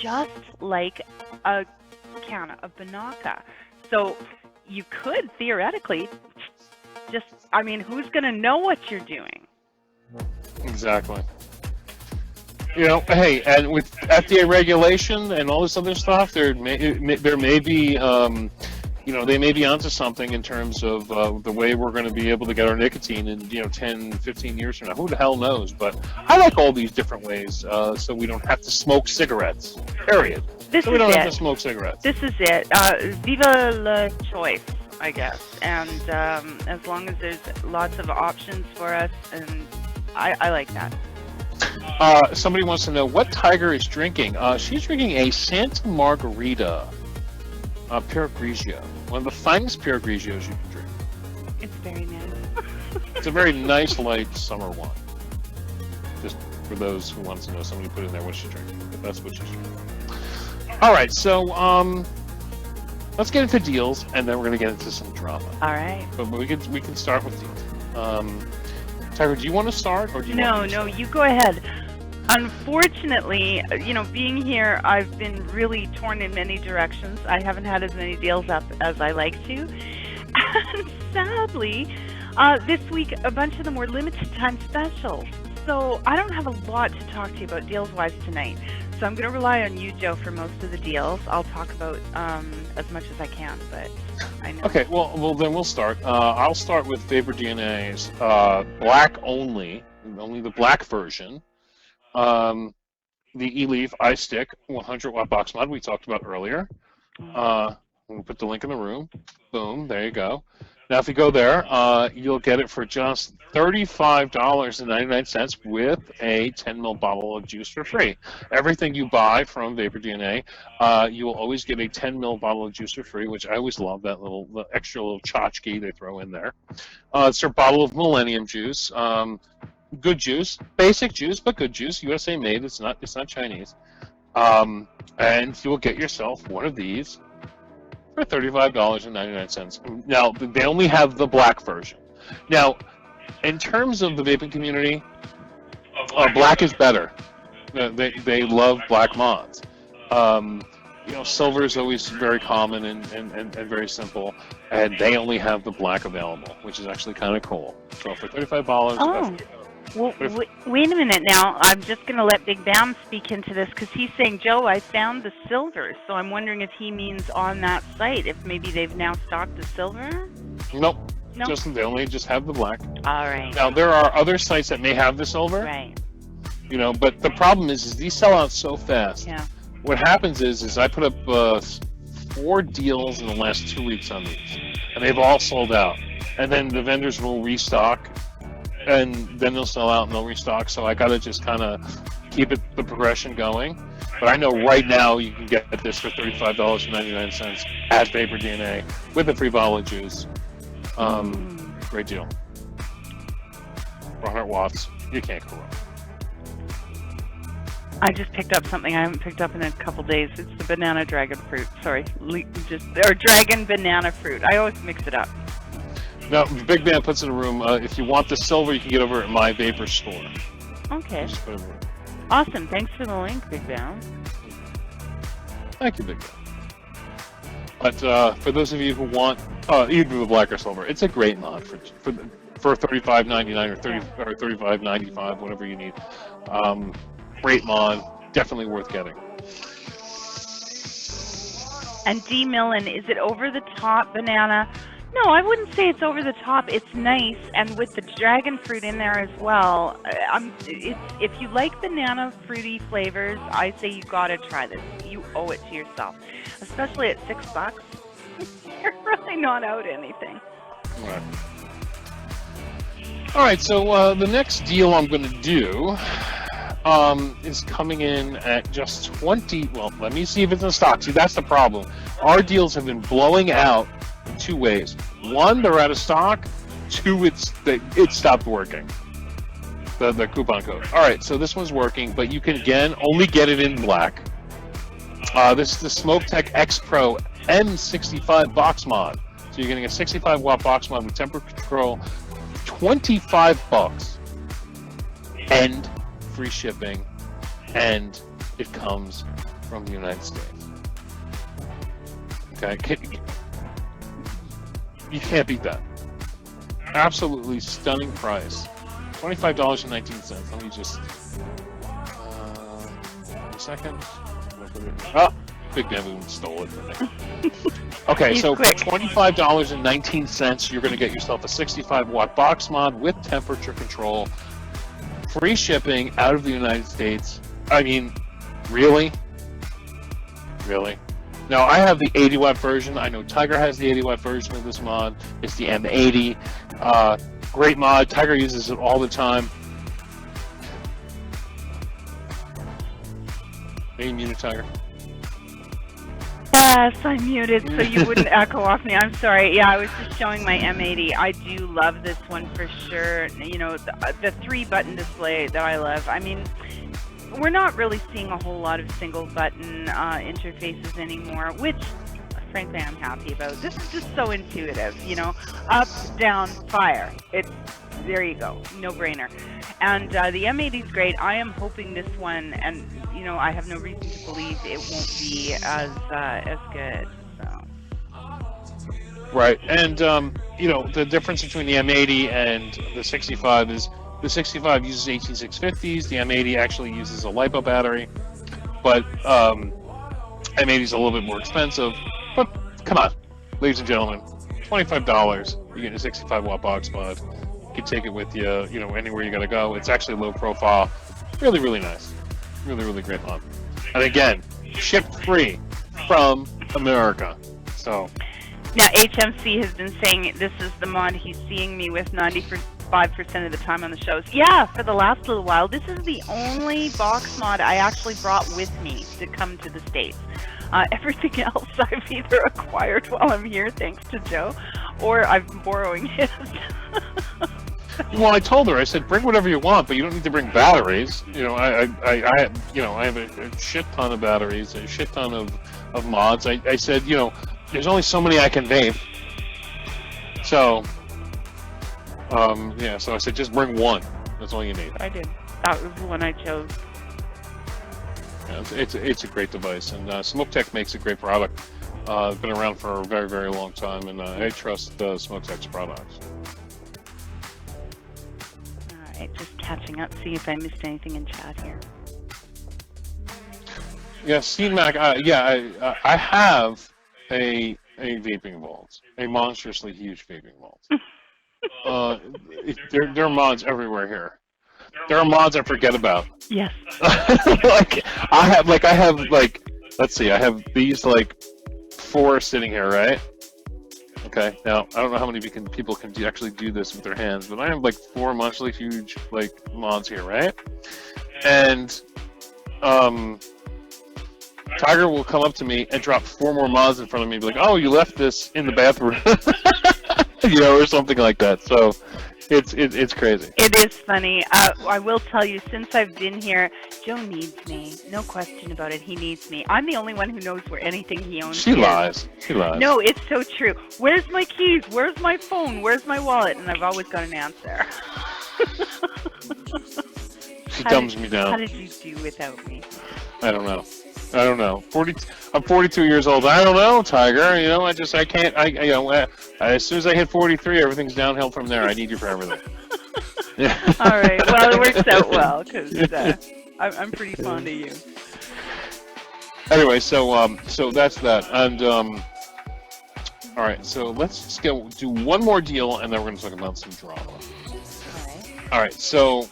just like a can of Banaka. So you could theoretically who's going to know what you're doing? Exactly. You know, hey, and with FDA regulation and all this other stuff, there may be, you know, they may be onto something in terms of the way we're going to be able to get our nicotine in, you know, 10, 15 years from now. Who the hell knows? But I like all these different ways, so we don't have to smoke cigarettes. Period. So we don't have to smoke cigarettes. This is it. Viva la choice, I guess. And as long as there's lots of options for us, and I like that. Somebody wants to know what Tiger is drinking. She's drinking a Santa Margarita Pure Grigio. One of the finest Pure Grigios you can drink. It's very nice. It's a very nice, light summer wine. Just for those who want to know, somebody put in there what she's drinking. But that's what she's drinking. All right, so let's get into deals, and then we're going to get into some drama. All right. But we can start with deals. Tiger, do you want to start, or do you want me to start? You go ahead. Unfortunately, you know, being here, I've been really torn in many directions. I haven't had as many deals up as I like to. And sadly, this week, a bunch of them were limited time specials. So I don't have a lot to talk to you about deals-wise tonight. So I'm going to rely on you, Joe, for most of the deals. I'll talk about as much as I can, but I know. Okay, well then we'll start. I'll start with Vapor DNA's black only the black version. The E-Leaf iStick 100 watt box mod we talked about earlier. We'll put the link in the room. Boom, there you go. Now if you go there, you'll get it for just $35.99 with a 10 ml bottle of juice for free. Everything you buy from Vapor DNA, you will always get a 10 ml bottle of juice for free, which I always love, that the extra little tchotchke they throw in there. It's their bottle of Millennium juice. Good juice, basic juice, but good juice, USA made. It's not Chinese. And you will get yourself one of these for $35.99. Now they only have the black version. Now, in terms of the vaping community, black is better. They love black mods. You know, silver is always very common and very simple, and they only have the black available, which is actually kind of cool. So for $35, well, wait a minute now. I'm just going to let Big Bam speak into this because he's saying, Joe, I found the silver. So I'm wondering if he means on that site, if maybe they've now stocked the silver? Nope. They only just have the black. All right. Now, there are other sites that may have the silver. Right. You know, but the problem is these sell out so fast. Yeah. What happens is I put up 4 deals in the last 2 weeks on these, and they've all sold out. And then the vendors will restock, and then they'll sell out and they'll restock. So I gotta just kind of keep the progression going. But I know right now you can get this for $35.99 at Vapor DNA with a free bottle of juice. Great deal. 400 watts. You can't go wrong. I just picked up something I haven't picked up in a couple days. It's the banana dragon fruit. Sorry, or dragon banana fruit. I always mix it up. Now, Big Bam puts in the room, if you want the silver, you can get over at My Vapor store. Okay. Awesome. Thanks for the link, Big Bam. Thank you, Big Bam. But for those of you who want either the black or silver, it's a great mod for $35.99 or $35.95, whatever you need. Great mod, definitely worth getting. And D. Millen, is it over the top banana? No, I wouldn't say it's over the top. It's nice, and with the dragon fruit in there as well. If you like banana fruity flavors, I say you gotta try this. You owe it to yourself, especially at $6. You're really not out anything. Right. All right, so the next deal I'm going to do is coming in at just 20. Well, let me see if it's in stock. See, that's the problem. Our deals have been blowing out in 2 ways. One, they're out of stock. 2, it stopped working. The coupon code. All right, so this one's working, but you can again only get it in black. This is the SmokeTech X Pro M65 box mod. So you're getting a 65 watt box mod with temperature control, $25, and free shipping, and it comes from the United States. Okay, you can't beat that. Absolutely stunning price $25.19. Let me just a second. Oh, Big Baboon stole it from me. Okay, so for $25.19, you're going to get yourself a 65-watt box mod with temperature control, free shipping out of the United States. I mean, really? Really? Now, I have the 80-watt version. I know Tiger has the 80-watt version of this mod. It's the M80. Great mod. Tiger uses it all the time. Are you muted, Tiger? Yes, I'm muted so you wouldn't echo off me. I'm sorry. Yeah, I was just showing my M80. I do love this one for sure. You know, the 3-button display that I love. I mean, we're not really seeing a whole lot of single-button interfaces anymore, which, frankly, I'm happy about. This is just so intuitive, you know, up, down, fire. There you go, no-brainer. And the M80 is great. I am hoping this one, and you know, I have no reason to believe it won't be as good. So. Right, and you know, the difference between the M80 and the 65 is the 65 uses 18650s. The M80 actually uses a LiPo battery, but M80 is a little bit more expensive. But come on, ladies and gentlemen, $25. You get a 65-watt box mod. You can take it with you, you know, anywhere you gotta go. It's actually low profile. Really, really nice. Really, really great mod. And again, shipped free from America. So now HMC has been saying this is the mod he's seeing me with 95% of the time on the shows. Yeah, for the last little while. This is the only box mod I actually brought with me to come to the States. Everything else I've either acquired while I'm here, thanks to Joe, or I've been borrowing his. Well, I told her, I said, bring whatever you want, but you don't need to bring batteries. You know, I have a shit ton of batteries, a shit ton of mods. I said, you know, there's only so many I can vape. So, yeah, so I said, just bring one. That's all you need. I did. That was the one I chose. Yeah, it's a great device, and SmokeTech makes a great product. It's been around for a very, very long time, and I trust SmokeTech's products. Alright, just catching up, see if I missed anything in chat here. Yeah, CMAC, I have a vaping vault, a monstrously huge vaping vault. There are mods everywhere here. There are mods I forget about. Yes. I have let's see, I have these 4 sitting here, right? Okay, now I don't know how many people can actually do this with their hands, but I have 4 monstrous huge mods here, right? And Tiger will come up to me and drop 4 more mods in front of me, and be like, "Oh, you left this in the bathroom," you know, or something like that. So it's crazy. It is funny. I will tell you, since I've been here, Joe needs me. No question about it. He needs me. I'm the only one who knows where anything he owns She lies. She lies. No, it's so true. Where's my keys? Where's my phone? Where's my wallet? And I've always got an answer. She dumbs me down. How did you do without me? I don't know. I'm 42 years old. I don't know, Tiger. You know, I can't. You know, as soon as I hit 43, everything's downhill from there. I need you for everything. All right. Well, it works out well because I'm pretty fond of you. Anyway, so that's that. And all right. So let's just do one more deal, and then we're going to talk about some drama. All right. All right. So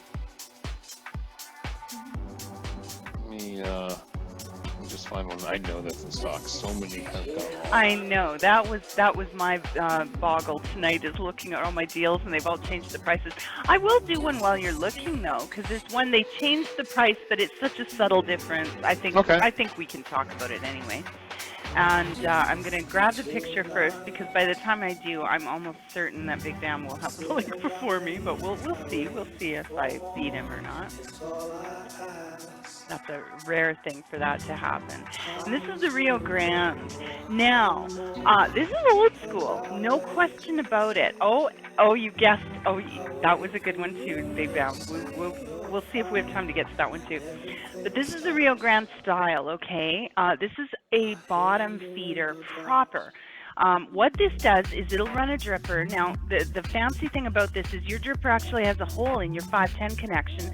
just find one. I know that's in stock. So many have gone on. I know. That was my boggle tonight, is looking at all my deals, and they've all changed the prices. I will do one while you're looking, though, because there's one they changed the price, but it's such a subtle difference. I think we can talk about it anyway. And I'm going to grab the picture first, because by the time I do, I'm almost certain that Big Bam will have the link before me, but we'll see. We'll see if I beat him or not. That's a rare thing for that to happen. And this is the Rio Grande. Now, this is old school. No question about it. Oh, you guessed. Oh, that was a good one too, Big Bam. We'll see if we have time to get to that one too. But this is the Rio Grande style, okay? This is a bottom feeder proper. What this does is it'll run a dripper. Now, the fancy thing about this is your dripper actually has a hole in your 510 connection.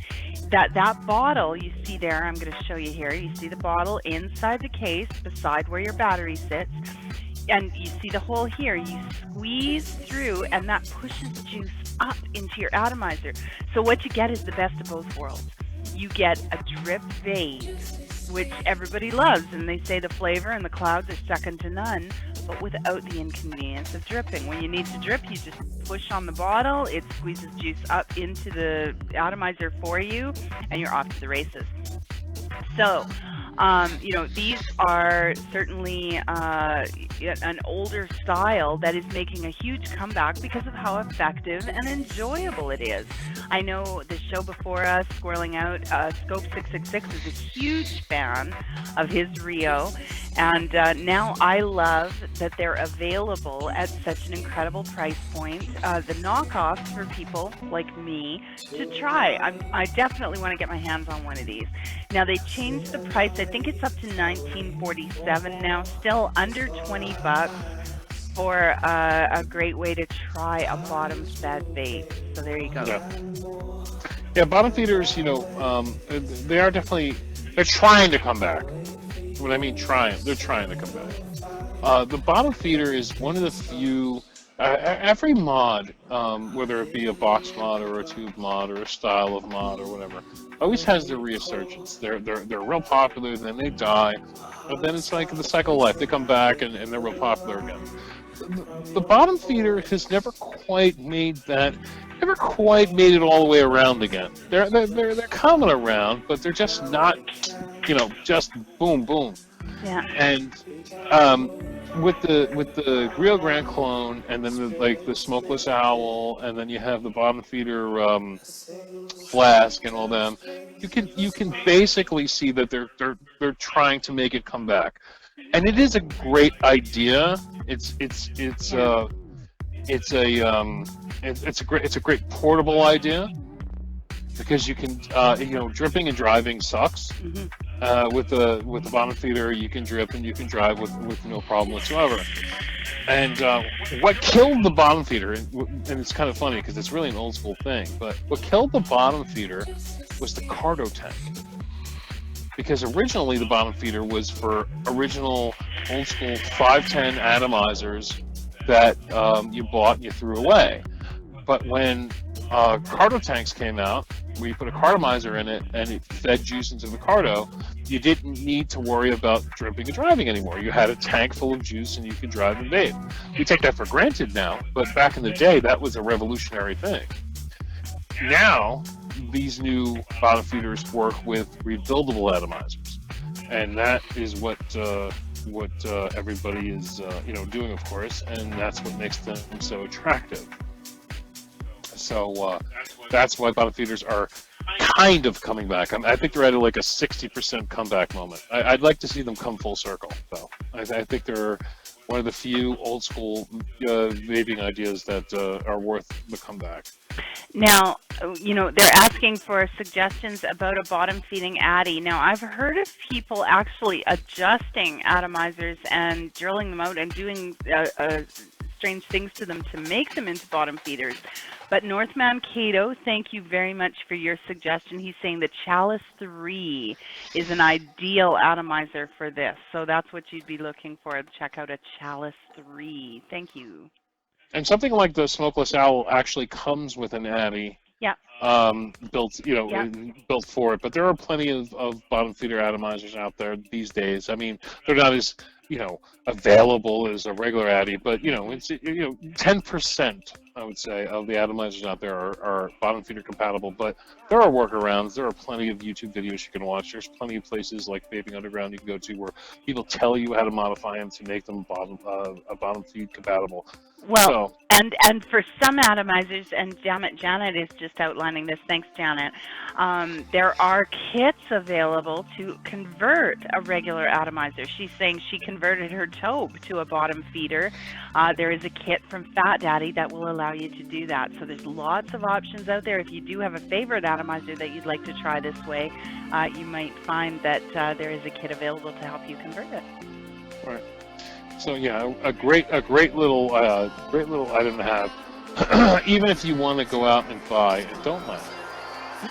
That bottle you see there, I'm going to show you here. You see the bottle inside the case beside where your battery sits. And you see the hole here. You squeeze through, and that pushes juice up into your atomizer. So what you get is the best of both worlds. You get a drip vape, which everybody loves, and they say the flavor and the clouds are second to none, but without the inconvenience of dripping. When you need to drip, you just push on the bottle, it squeezes juice up into the atomizer for you, and you're off to the races. So, these are certainly an older style that is making a huge comeback because of how effective and enjoyable it is. I know the show before us, Squirreling Out, Scope 666 is a huge fan of his Rio, and now I love that they're available at such an incredible price point. The knockoffs for people like me to try. I definitely want to get my hands on one of these. Now they changed the price. I think it's up to $19.47 now, still under $20 for a great way to try a bottom-fed vape. So there you go. Yeah, bottom feeders, they are definitely, they're trying to come back. When I mean trying, they're trying to come back. The bottom feeder is one of the few, every mod, whether it be a box mod or a tube mod or a style of mod or whatever, always has their resurgence. They're real popular, then they die, but then it's like the cycle of life. They come back and they're real popular again. The bottom feeder has never quite made it all the way around again. They're coming around, but they're just not, just boom boom. Yeah. And with the Rio Grande clone, and then the smokeless owl, and then you have the bottom feeder flask and all them, you can basically see that they're trying to make it come back, and it is a great idea. It's a great portable idea, because you can dripping and driving sucks. Mm-hmm. With the bottom feeder, you can drip and you can drive with no problem whatsoever. And what killed the bottom feeder, and it's kind of funny because it's really an old school thing, but what killed the bottom feeder was the cardo tank. Because originally the bottom feeder was for original old school 510 atomizers that you bought and you threw away. But when cardo tanks came out, where you put a cardomizer in it and it fed juice into the cardo, you didn't need to worry about dripping and driving anymore. You had a tank full of juice and you could drive and vape. We take that for granted now, but back in the day, that was a revolutionary thing. Now, these new bottom feeders work with rebuildable atomizers, and that is what everybody is doing, of course, and that's what makes them so attractive. So that's why bottom feeders are kind of coming back. I think they're at like a 60% comeback moment. I'd like to see them come full circle, though. I think they're one of the few old school vaping ideas that are worth the comeback. Now, they're asking for suggestions about a bottom feeding addy. Now, I've heard of people actually adjusting atomizers and drilling them out and doing strange things to them to make them into bottom feeders. But Northman Cato, thank you very much for your suggestion. He's saying the Chalice 3 is an ideal atomizer for this. So that's what you'd be looking for. Check out a Chalice 3. Thank you. And something like the Smokeless Owl actually comes with an addy. Yeah. Built for it. But there are plenty of bottom feeder atomizers out there these days. I mean, they're not as available as a regular addy, but it's 10%, I would say, of the atomizers out there are bottom feeder compatible. But there are workarounds. There are plenty of YouTube videos you can watch. There's plenty of places like Vaping Underground you can go to where people tell you how to modify them to make them bottom feed compatible. Well, and for some atomizers, and damn it, Janet is just outlining this. Thanks, Janet. There are kits available to convert a regular atomizer. She's saying she converted her Tobe to a bottom feeder. There is a kit from Fat Daddy that will allow you to do that. So there's lots of options out there. If you do have a favorite atomizer that you'd like to try this way, you might find that there is a kit available to help you convert it. Right. So yeah, a great little item to have. Even if you want to go out and buy, and don't laugh,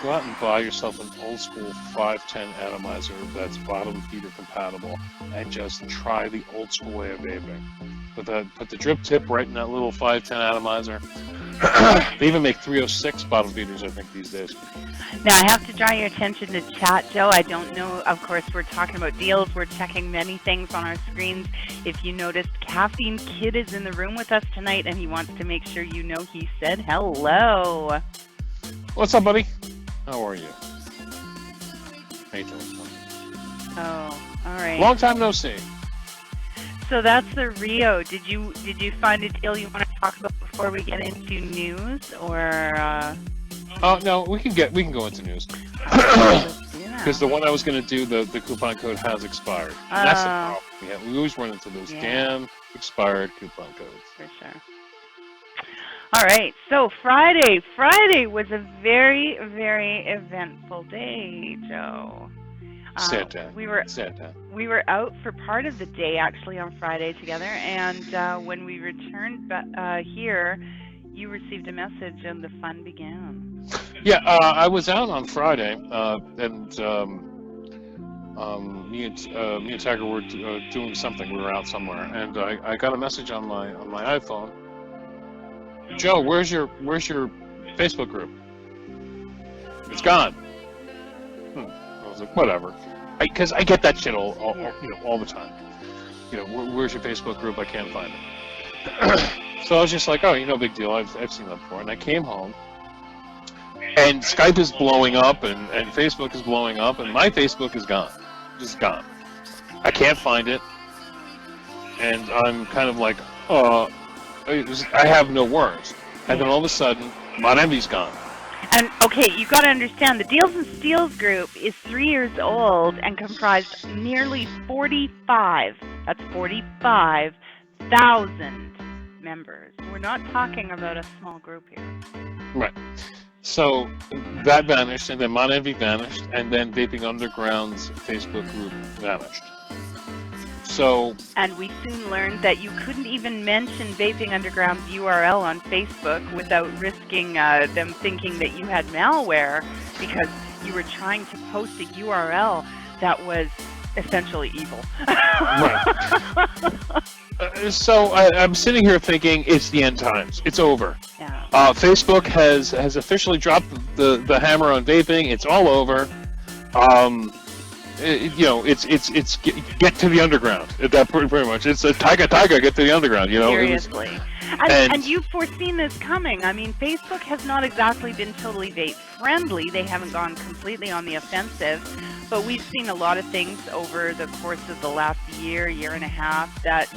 go out and buy yourself an old school 510 atomizer that's bottom feeder compatible, and just try the old school way of vaping. Put the drip tip right in that little 510 atomizer. They even make 306 bottom feeders, I think, these days. Now, I have to draw your attention to chat, Joe. I don't know. Of course, we're talking about deals. We're checking many things on our screens. If you noticed, Caffeine Kid is in the room with us tonight, and he wants to make sure you know he said hello. What's up, buddy? How are you? How you doing? Oh, all right. Long time no see. So that's the Rio. Did you find a deal you want to talk about before we get into news, or? No, we can go into news. Because the one I was going to do, the coupon code has expired. That's the problem. We always run into those damn expired coupon codes. For sure. All right, so Friday was a very, very eventful day, Joe. Sad day. We were out for part of the day actually on Friday together, and when we returned here, you received a message and the fun began. Yeah, I was out on Friday, and me and Tiger were doing something. We were out somewhere, and I got a message on my iPhone. Joe, where's your Facebook group? It's gone. I was like, whatever, because I get that shit all the time. Where's your Facebook group? I can't find it. So I was just like, oh, big deal. I've seen that before. And I came home, and Skype is blowing up, and Facebook is blowing up, and my Facebook is gone, just gone. I can't find it, and I'm kind of like, I have no words. And then all of a sudden, Mod Envy's gone. And okay, you got to understand, the Deals and Steals group is 3 years old and comprised nearly 45. That's 45,000 members. We're not talking about a small group here. Right. So that vanished, and then Mod Envy vanished, and then Vaping Underground's Facebook group vanished. So, and we soon learned that you couldn't even mention Vaping Underground's URL on Facebook without risking them thinking that you had malware, because you were trying to post a URL that was essentially evil. Right. So I'm sitting here thinking it's the end times. It's over. Yeah. Facebook has officially dropped the hammer on vaping. It's all over. It's get to the underground. That pretty much. It's a TygerTyger, get to the underground. Seriously. And you've foreseen this coming. I mean, Facebook has not exactly been totally vape friendly. They haven't gone completely on the offensive, but we've seen a lot of things over the course of the last year and a half that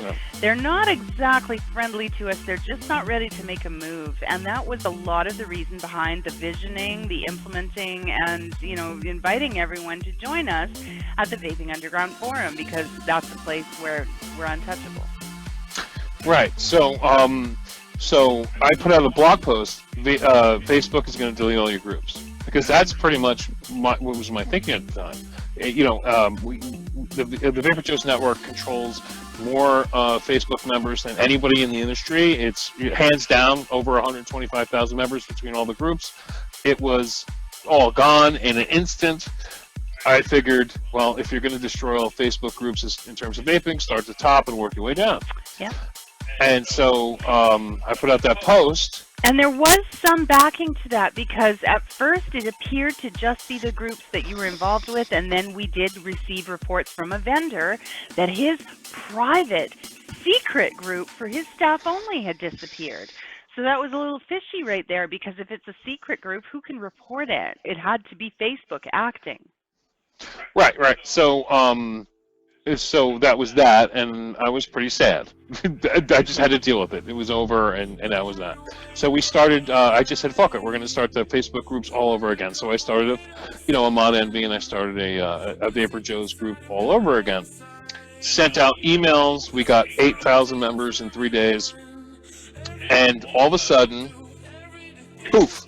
they're not exactly friendly to us. They're just not ready to make a move, and that was a lot of the reason behind the visioning, the implementing, and inviting everyone to join us at the Vaping Underground Forum, because that's the place where we're untouchable. Right. So I put out a blog post. Facebook is going to delete all your groups, because that's pretty much what was my thinking at the time. The VaporJoe's network controls more Facebook members than anybody in the industry. It's hands down over 125,000 members between all the groups. It was all gone in an instant. I figured, well, if you're going to destroy all Facebook groups in terms of vaping, start at the top and work your way down. Yeah. And so I put out that post. And there was some backing to that, because at first it appeared to just be the groups that you were involved with, and then we did receive reports from a vendor that his private secret group for his staff only had disappeared. So that was a little fishy right there, because if it's a secret group, who can report it? It had to be Facebook acting. Right. So that was that, and I was pretty sad. I just had to deal with it. It was over, and that was that. So we started, I just said, fuck it, we're going to start the Facebook groups all over again. So I started a Mod Envy, and I started a VaporJoe's group all over again. Sent out emails. We got 8,000 members in 3 days. And all of a sudden, poof,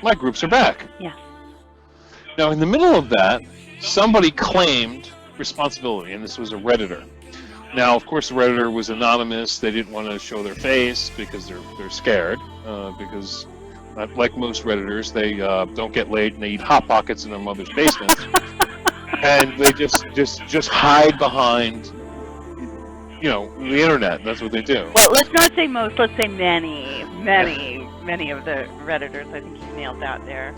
my groups are back. Yeah. Now, in the middle of that, somebody claimed responsibility, and this was a Redditor. Now, of course, the Redditor was anonymous. They didn't want to show their face because they're scared. Because, like most Redditors, they don't get laid and they eat Hot Pockets in their mother's basement, and they just hide behind, the internet. That's what they do. Well, let's not say most. Let's say many of the Redditors. I think you nailed that there.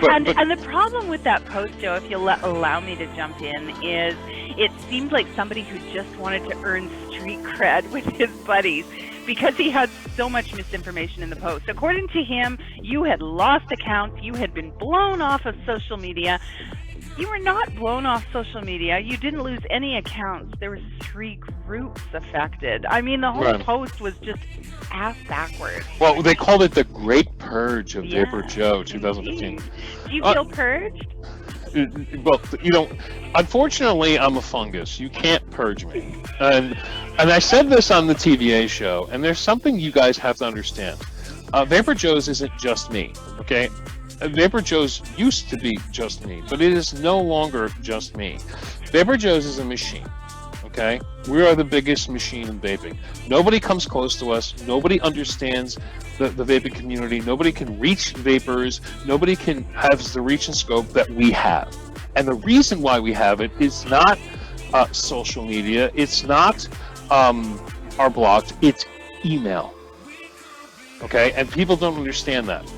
And the problem with that post, Joe, if you'll allow me to jump in, is it seemed like somebody who just wanted to earn street cred with his buddies because he had so much misinformation in the post. According to him, you had lost accounts. You had been blown off of social media. You were not blown off social media. You didn't lose any accounts. There were 3 groups affected. I mean, the whole post was just ass backwards. Well, they called it the Great Purge of VaporJoe 2015. Do you feel purged? Well, unfortunately, I'm a fungus. You can't purge me. And I said this on the TVA show, and there's something you guys have to understand. VaporJoe's isn't just me, okay? VaporJoe's used to be just me, but it is no longer just me. VaporJoe's is a machine, okay? We are the biggest machine in vaping. Nobody comes close to us. Nobody understands the vaping community. Nobody can reach vapors. Nobody can have the reach and scope that we have. And the reason why we have it is not social media. It's not our blogs. It's email, okay? And people don't understand that.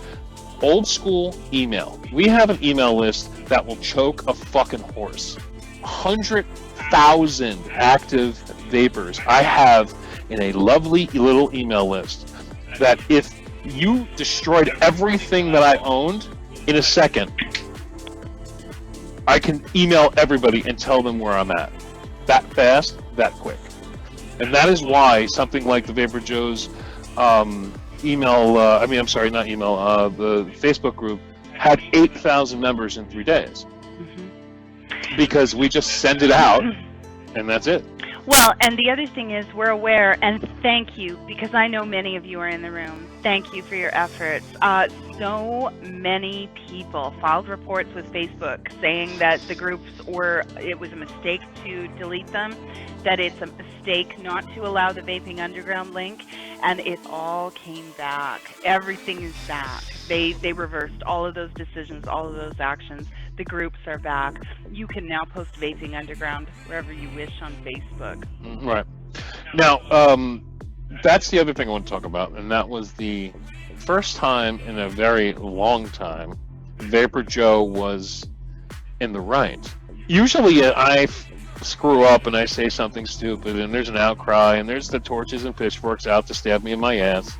Old school email. We have an email list that will choke a fucking horse. 100,000 active vapors I have in a lovely little email list that if you destroyed everything that I owned in a second, I can email everybody and tell them where I'm at. That fast, that quick. And that is why something like the VaporJoe's the Facebook group had 8,000 members in 3 days. Mm-hmm. Because we just send it out and that's it. Well, and the other thing is we're aware, and thank you, because I know many of you are in the room. Thank you for your efforts. So many people filed reports with Facebook saying that the groups it was a mistake to delete them, that it's a mistake not to allow the Vaping Underground link, and it all came back. Everything is back. They reversed all of those decisions, all of those actions. The groups are back. You can now post Vaping Underground wherever you wish on Facebook. Right. Now, that's the other thing I want to talk about, and that was the first time in a very long time VaporJoe was in the right. Usually I screw up and I say something stupid and there's an outcry and there's the torches and pitchforks out to stab me in my ass.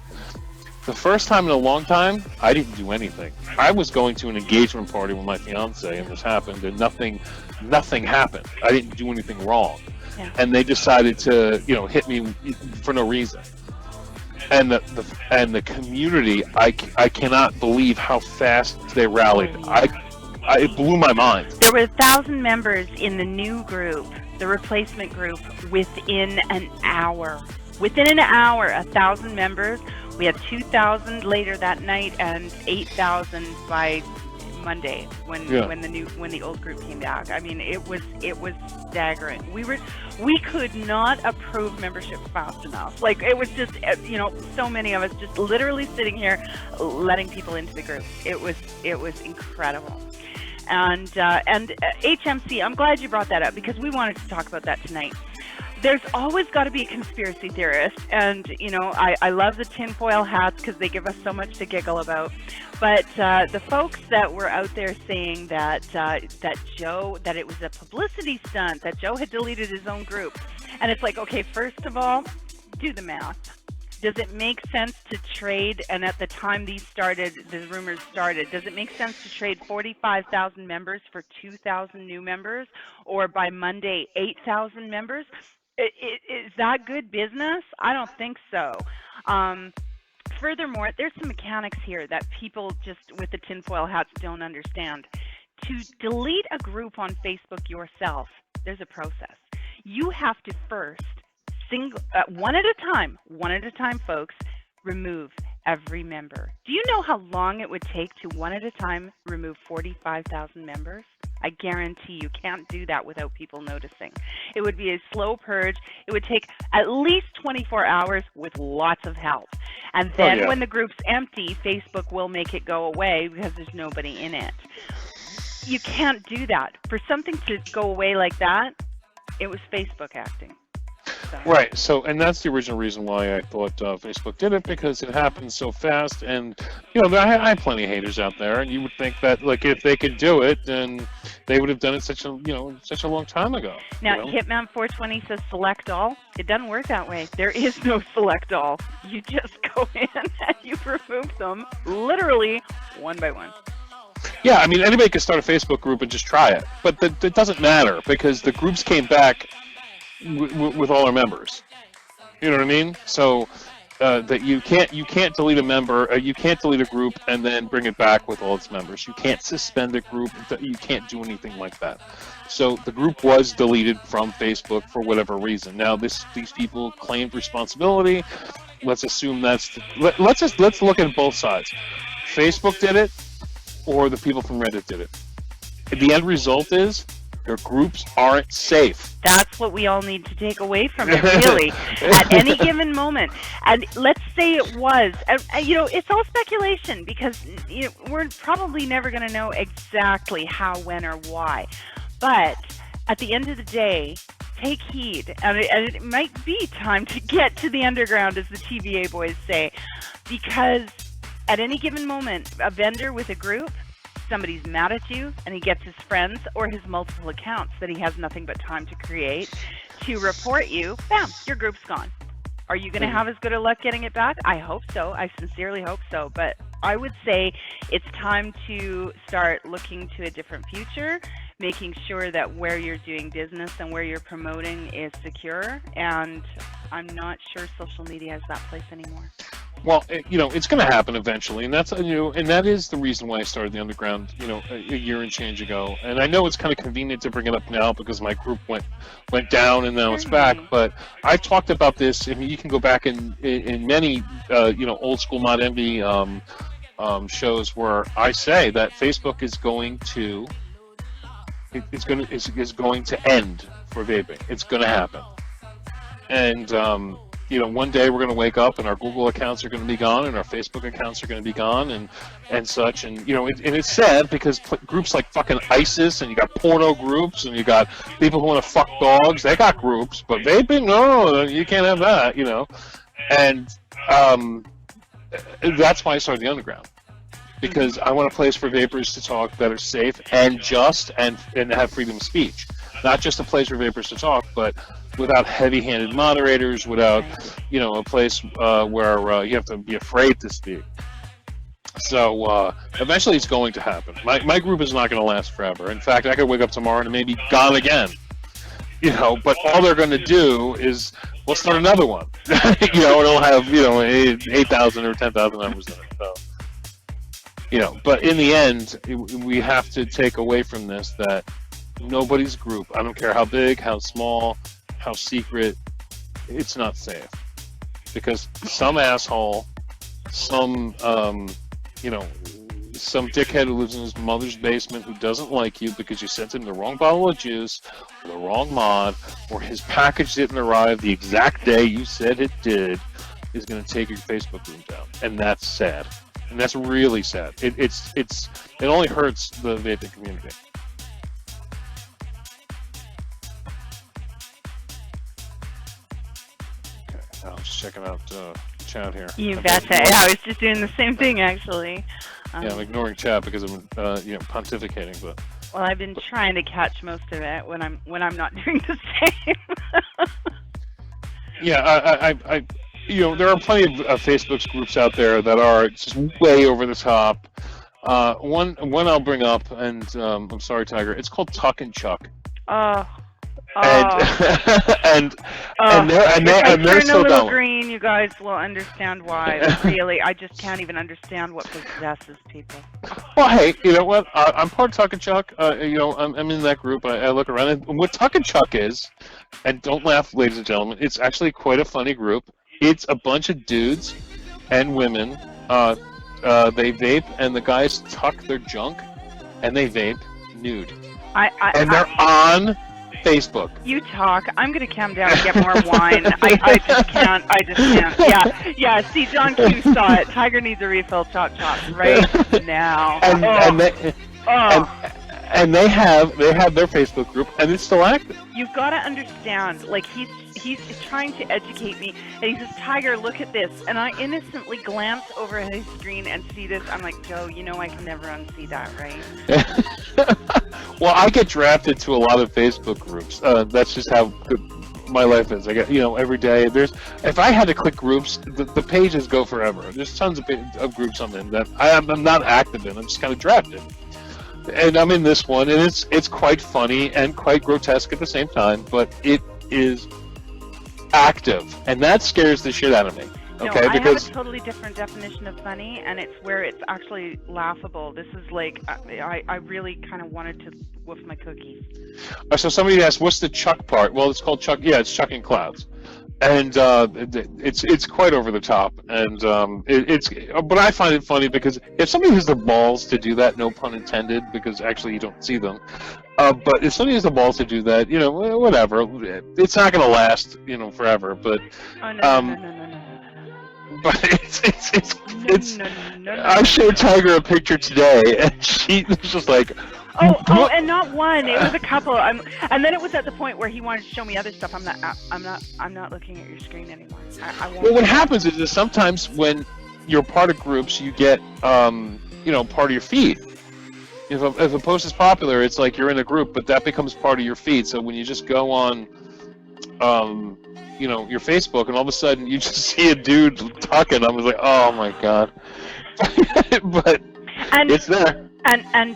The first time in a long time, I didn't do anything. I was going to an engagement party with my fiance and this happened and nothing happened. I didn't do anything wrong. Yeah. And they decided to, hit me for no reason. And the community, I cannot believe how fast they rallied. It blew my mind. There were 1,000 members in the new group, the replacement group, within an hour. Within an hour, 1,000 members. We had 2,000 later that night and 8,000 by Monday when the old group came back. I mean, it was staggering. We could not approve membership fast enough. Like, it was just so many of us just literally sitting here letting people into the group. It was incredible. And HMC, I'm glad you brought that up because we wanted to talk about that tonight. There's always got to be a conspiracy theorist, and I love the tinfoil hats because they give us so much to giggle about. But the folks that were out there saying that it was a publicity stunt, that Joe had deleted his own group, and it's like, okay, first of all, do the math. Does it make sense to trade? And at the time the rumors started, does it make sense to trade 45,000 members for 2,000 new members, or by Monday 8,000 members? Is that good business? I don't think so. Furthermore, there's some mechanics here that people just with the tinfoil hats don't understand. To delete a group on Facebook yourself, there's a process. You have to first, one at a time, folks, remove every member. Do you know how long it would take to one at a time remove 45,000 members? I guarantee you can't do that without people noticing. It would be a slow purge. It would take at least 24 hours with lots of help. And then when the group's empty, Facebook will make it go away because there's nobody in it. You can't do that. For something to go away like that, it was Facebook acting. So. Right. So, and that's the original reason why I thought Facebook did it, because it happened so fast. And I have plenty of haters out there, and you would think that like if they could do it, then they would have done it such a long time ago. Now, Hitman 420 says select all. It doesn't work that way. There is no select all. You just go in and you remove them, literally one by one. Yeah, I mean, anybody could start a Facebook group and just try it, but it doesn't matter because the groups came back with all our members. You know what I mean? So that you can't delete a member, you can't delete a group and then bring it back with all its members. You can't suspend a group. You can't do anything like that. So the group was deleted from Facebook for whatever reason. Now these people claimed responsibility. Let's assume let's look at both sides. Facebook did it, or the people from Reddit did it. The end result is their groups aren't safe. That's what we all need to take away from it, really, at any given moment. And let's say it was, it's all speculation because we're probably never going to know exactly how, when, or why. But at the end of the day, take heed. And it might be time to get to the underground, as the TVA boys say, because at any given moment, a vendor with a group, somebody's mad at you, and he gets his friends or his multiple accounts that he has nothing but time to create to report you, bam, your group's gone. Are you going to have as good a luck getting it back? I hope so. I sincerely hope so. But I would say it's time to start looking to a different future, making sure that where you're doing business and where you're promoting is secure. And I'm not sure social media has that place anymore. Well, it's going to happen eventually, and that's and that is the reason why I started the underground, a year and change ago. And I know it's kind of convenient to bring it up now because my group went down and now it's back. But I've talked about this. I mean, you can go back in many old school Mod Envy shows where I say that Facebook is going to end for vaping. It's going to happen, and one day we're going to wake up and our Google accounts are going to be gone and our Facebook accounts are going to be gone and such. And, and it's sad because groups like fucking ISIS and you got porno groups and you got people who want to fuck dogs, they got groups, but vaping, no, you can't have that, And that's why I started the underground. Because I want a place for vapors to talk that are safe and just and have freedom of speech. Not just a place for vapors to talk, but without heavy-handed moderators, without, a place where you have to be afraid to speak. So eventually it's going to happen. My group is not going to last forever. In fact, I could wake up tomorrow and it may be gone again. But all they're going to do is, we'll start another one. It'll have, 8,000 or 10,000 members in it. So. But in the end, we have to take away from this that nobody's group, I don't care how big, how small, how secret, it's not safe. Because some asshole, some dickhead who lives in his mother's basement who doesn't like you because you sent him the wrong bottle of juice, or the wrong mod, or his package didn't arrive the exact day you said it did, is going to take your Facebook group down. And that's sad. And that's really sad. It only hurts the vaping community. Okay, I was just checking out chat here. You betcha. I was just doing the same thing actually. Yeah, I'm ignoring chat because I'm pontificating, but. Well, I've been trying to catch most of it when I'm not doing the same. Yeah, I there are plenty of Facebook groups out there that are just way over the top. One I'll bring up, and I'm sorry, Tiger. It's called Tuck and Chuck. And they're so turn a little dumb. green, you guys will understand why. Really, I just can't even understand what possesses people. Well, hey, you know what? I'm part of Tuck and Chuck. I'm in that group. I look around, and what Tuck and Chuck is, and don't laugh, ladies and gentlemen, it's actually quite a funny group. It's a bunch of dudes and women. They vape, and the guys tuck their junk, and they vape nude, and they're on Facebook. You talk. I'm gonna calm down and get more wine. I just can't. I just can't. Yeah. See, John Q saw it. Tiger needs a refill. Chop right now. And they have their Facebook group, and it's still active. You've got to understand, like, he's trying to educate me, and he says, Tiger, look at this, and I innocently glance over at his screen and see this. I'm like, Joe, you know I can never unsee that, right? Well, I get drafted to a lot of Facebook groups. That's just how good my life is. I get, every day. If I had to click groups, the pages go forever. There's tons of groups on them that I'm not active in. I'm just kind of drafted. And I'm in this one, and it's quite funny and quite grotesque at the same time, but it is active, and that scares the shit out of me. Okay, no, I because have a totally different definition of funny, and it's where it's actually laughable. This is like, I really kind of wanted to woof my cookies. So somebody asked, what's the chuck part? Well, it's called chuck. Yeah, it's chucking clouds. And it's quite over the top, and but I find it funny because if somebody has the balls to do that, no pun intended, because actually you don't see them, but if somebody has the balls to do that, whatever, it's not going to last, forever. But no. But it's I showed Tiger a picture today, and she was just like. Oh, and not one. It was a couple. And then it was at the point where he wanted to show me other stuff. I'm not looking at your screen anymore. I won't. Well, what happens is sometimes when you're part of groups, you get part of your feed. If a post is popular, it's like you're in a group, but that becomes part of your feed. So when you just go on, your Facebook, and all of a sudden you just see a dude talking, I was like, oh my god. But it's there. And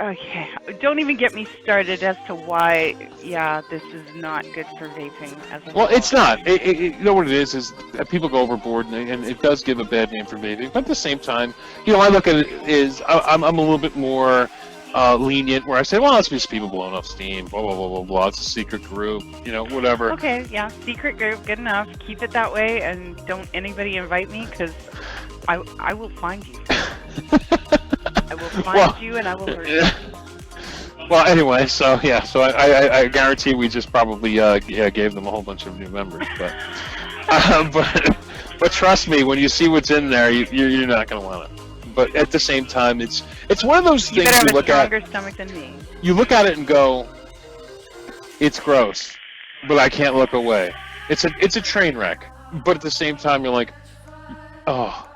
okay, don't even get me started as to why. Yeah, this is not good for vaping as a well, whole. it's not. You know what it is that people go overboard, and it does give a bad name for vaping. But at the same time, I look at it is I'm a little bit more lenient, where I say, well, it's just people blowing off steam, blah blah blah blah blah. It's a secret group, whatever. Okay, yeah, secret group, good enough. Keep it that way, and don't anybody invite me, because I will find you. I will find you, and I will hurt you. Well, anyway, so I guarantee we just probably gave them a whole bunch of new members, but trust me, when you see what's in there, you're not going to want it. But at the same time, it's one of those things you look at. You better have a stronger stomach than me. You look at it and go, it's gross, but I can't look away. It's a train wreck, but at the same time, you're like, oh,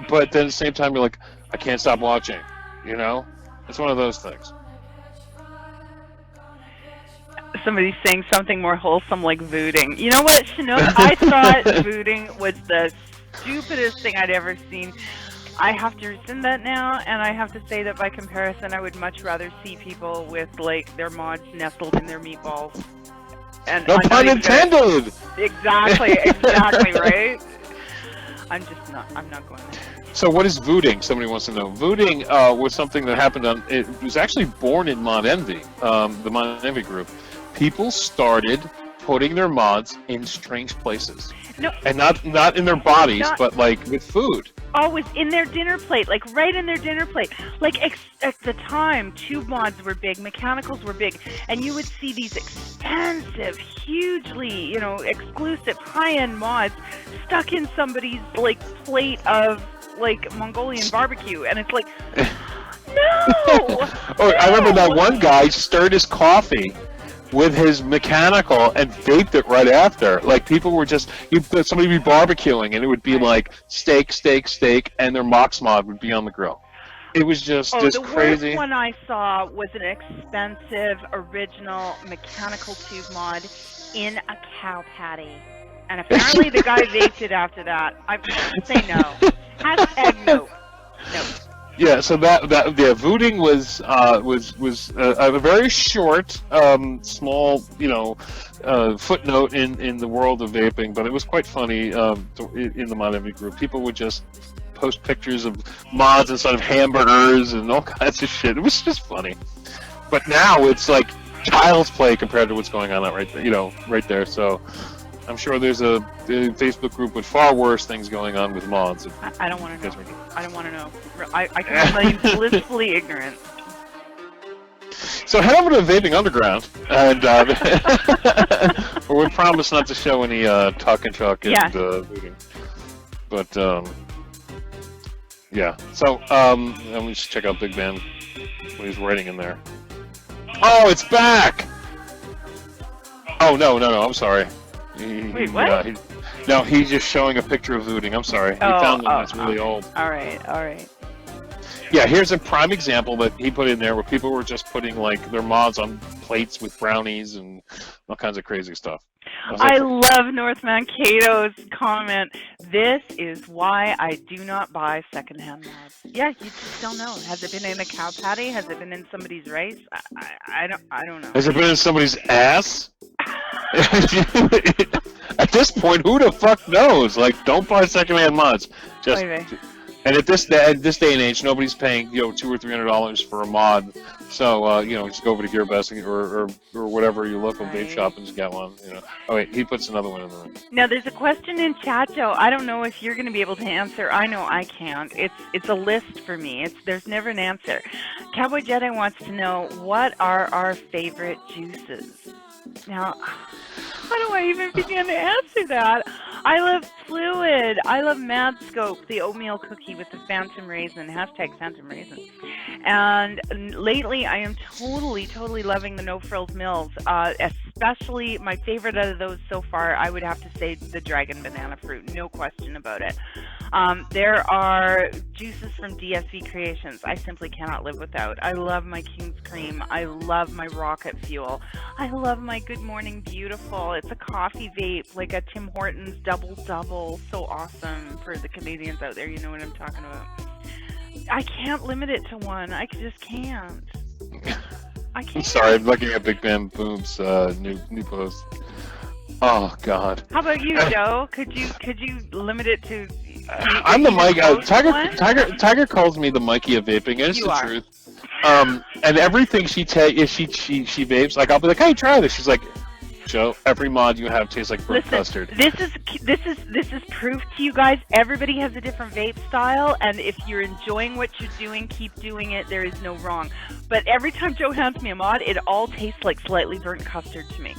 but then at the same time, you're like, I can't stop watching, It's one of those things. Somebody's saying something more wholesome like vooding. You know what, Chinook? I thought vooding was the stupidest thing I'd ever seen. I have to rescind that now, and I have to say that by comparison, I would much rather see people with, their mods nestled in their meatballs. And no pun intended! Exactly, right? I'm not going there. So what is vooding? Somebody wants to know. Vooding was something that happened it was actually born in Mod Envy, the Mod Envy group. People started putting their mods in strange places. No. And not in their bodies, but with food. Always in their dinner plate, right in their dinner plate. At the time, tube mods were big, mechanicals were big, and you would see these expensive, hugely, exclusive, high-end mods stuck in somebody's, plate of, Mongolian barbecue, and it's like, no! I remember that one guy stirred his coffee with his mechanical and vaped it right after. People were just, somebody would be barbecuing, and it would be steak, and their Mox mod would be on the grill. It was just crazy. The worst one I saw was an expensive, original mechanical tube mod in a cow patty. And apparently the guy vaped it after that. I say no. Hashtag no. No. Yeah, so vooding was a very short, small, footnote in the world of vaping, but it was quite funny in the Mod Envy group. People would just post pictures of mods inside of hamburgers and all kinds of shit. It was just funny. But now it's like child's play compared to what's going on right there. So I'm sure there's a Facebook group with far worse things going on with mods. I don't want to know. I don't want to know. I can remain blissfully ignorant. So head over to Vaping Underground, and we promise not to show any talk and chalk and voodoo. But yeah. So let me just check out Big Ben, what he's writing in there. Oh, it's back! Oh no, I'm sorry. Wait, what? No, he's just showing a picture of voodoo. I'm sorry. He found one that's really old. All right. Yeah, here's a prime example that he put in there where people were just putting like their mods on plates with brownies and all kinds of crazy stuff. I love North Mankato's comment. This is why I do not buy secondhand mods. Yeah, you just don't know. Has it been in a cow patty? Has it been in somebody's rice? I don't know. Has it been in somebody's ass? At this point, who the fuck knows? Like, don't buy secondhand mods. Just. And at this day and age, nobody's paying $200 or $300 for a mod. So just go over to GearBest or whatever your local vape shop and just get one. Oh wait, he puts another one in there. Now there's a question in chat, Joe. I don't know if you're going to be able to answer. I know I can't. It's a list for me. There's never an answer. Cowboy Jedi wants to know, what are our favorite juices? Now, how do I even begin to answer that? I love Fluid. I love Mad Scope, the oatmeal cookie with the Phantom Raisin, #Phantom Raisin. And lately, I am totally loving the No Frills Mills. Especially my favorite out of those so far, I would have to say the Dragon Banana Fruit, no question about it. There are juices from DSV Creations I simply cannot live without. I love my King's Cream. I love my Rocket Fuel. I love my Good Morning Beautiful. It's a coffee vape, like a Tim Hortons double. So awesome for the Canadians out there. You know what I'm talking about. I can't limit it to one. I just can't. I can't. I'm sorry, I'm looking at Big Ben Boom's new post. Oh God. How about you, Joe? Could you limit it to? I'm the Mike. Tiger calls me the Mikey of vaping, and it's the truth. And everything she vapes, like I'll be like, hey, try this. She's like, Joe, every mod you have tastes like burnt custard. This is proof to you guys. Everybody has a different vape style, and if you're enjoying what you're doing, keep doing it. There is no wrong. But every time Joe hands me a mod, it all tastes like slightly burnt custard to me.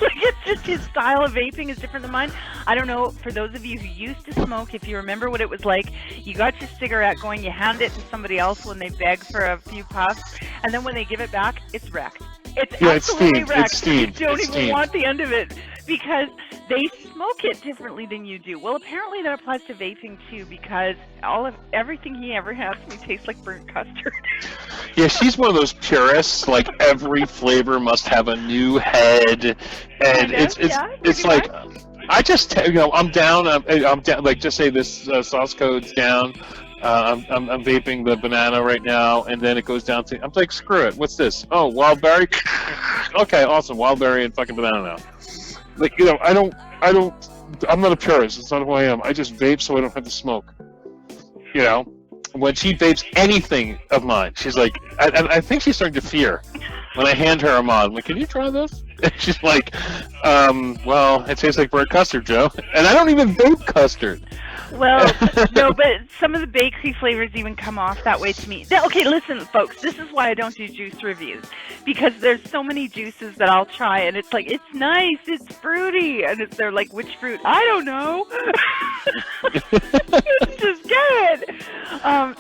Like, it's just his style of vaping is different than mine. I don't know, for those of you who used to smoke, if you remember what it was like, you got your cigarette going, you hand it to somebody else when they beg for a few puffs, and then when they give it back, it's wrecked. It's absolutely wrecked. It's steamed. You don't even want the end of it, because they smoke it differently than you do. Well, apparently that applies to vaping too, because everything he ever has me tastes like burnt custard. Yeah, she's one of those purists. Like every flavor must have a new head, and it's like I just I'm down. I'm down. Like just say this sauce code's down. I'm vaping the banana right now, and then it goes down to I'm like, screw it. What's this? Oh, wild berry. Okay, awesome. Wild berry and fucking banana now. Like I'm not a purist. It's not who I am. I just vape so I don't have to smoke. When she vapes anything of mine, she's like, I think she's starting to fear when I hand her a mod. I'm like, can you try this? And she's like, well, it tastes like burnt custard, Joe. And I don't even vape custard. Well, no, but some of the bakery flavors even come off that way to me. Okay, listen, folks, this is why I don't do juice reviews. Because there's so many juices that I'll try, and it's like, it's nice, it's fruity. And they're like, which fruit? I don't know. It's just good.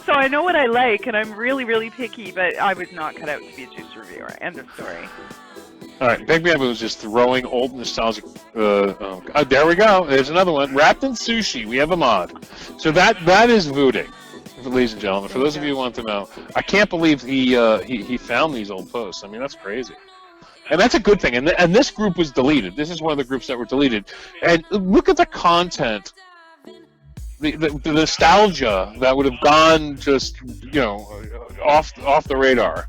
So I know what I like, and I'm really picky, but I was not cut out to be a juice reviewer. End of story. All right, Big Bamboo is just throwing old nostalgic. There we go. There's another one. Wrapped in sushi. We have a mod. So that is voodoo, ladies and gentlemen. For those of you who want to know, I can't believe he found these old posts. I mean, that's crazy. And that's a good thing. And this group was deleted. This is one of the groups that were deleted. And look at the content. The nostalgia that would have gone just off the radar.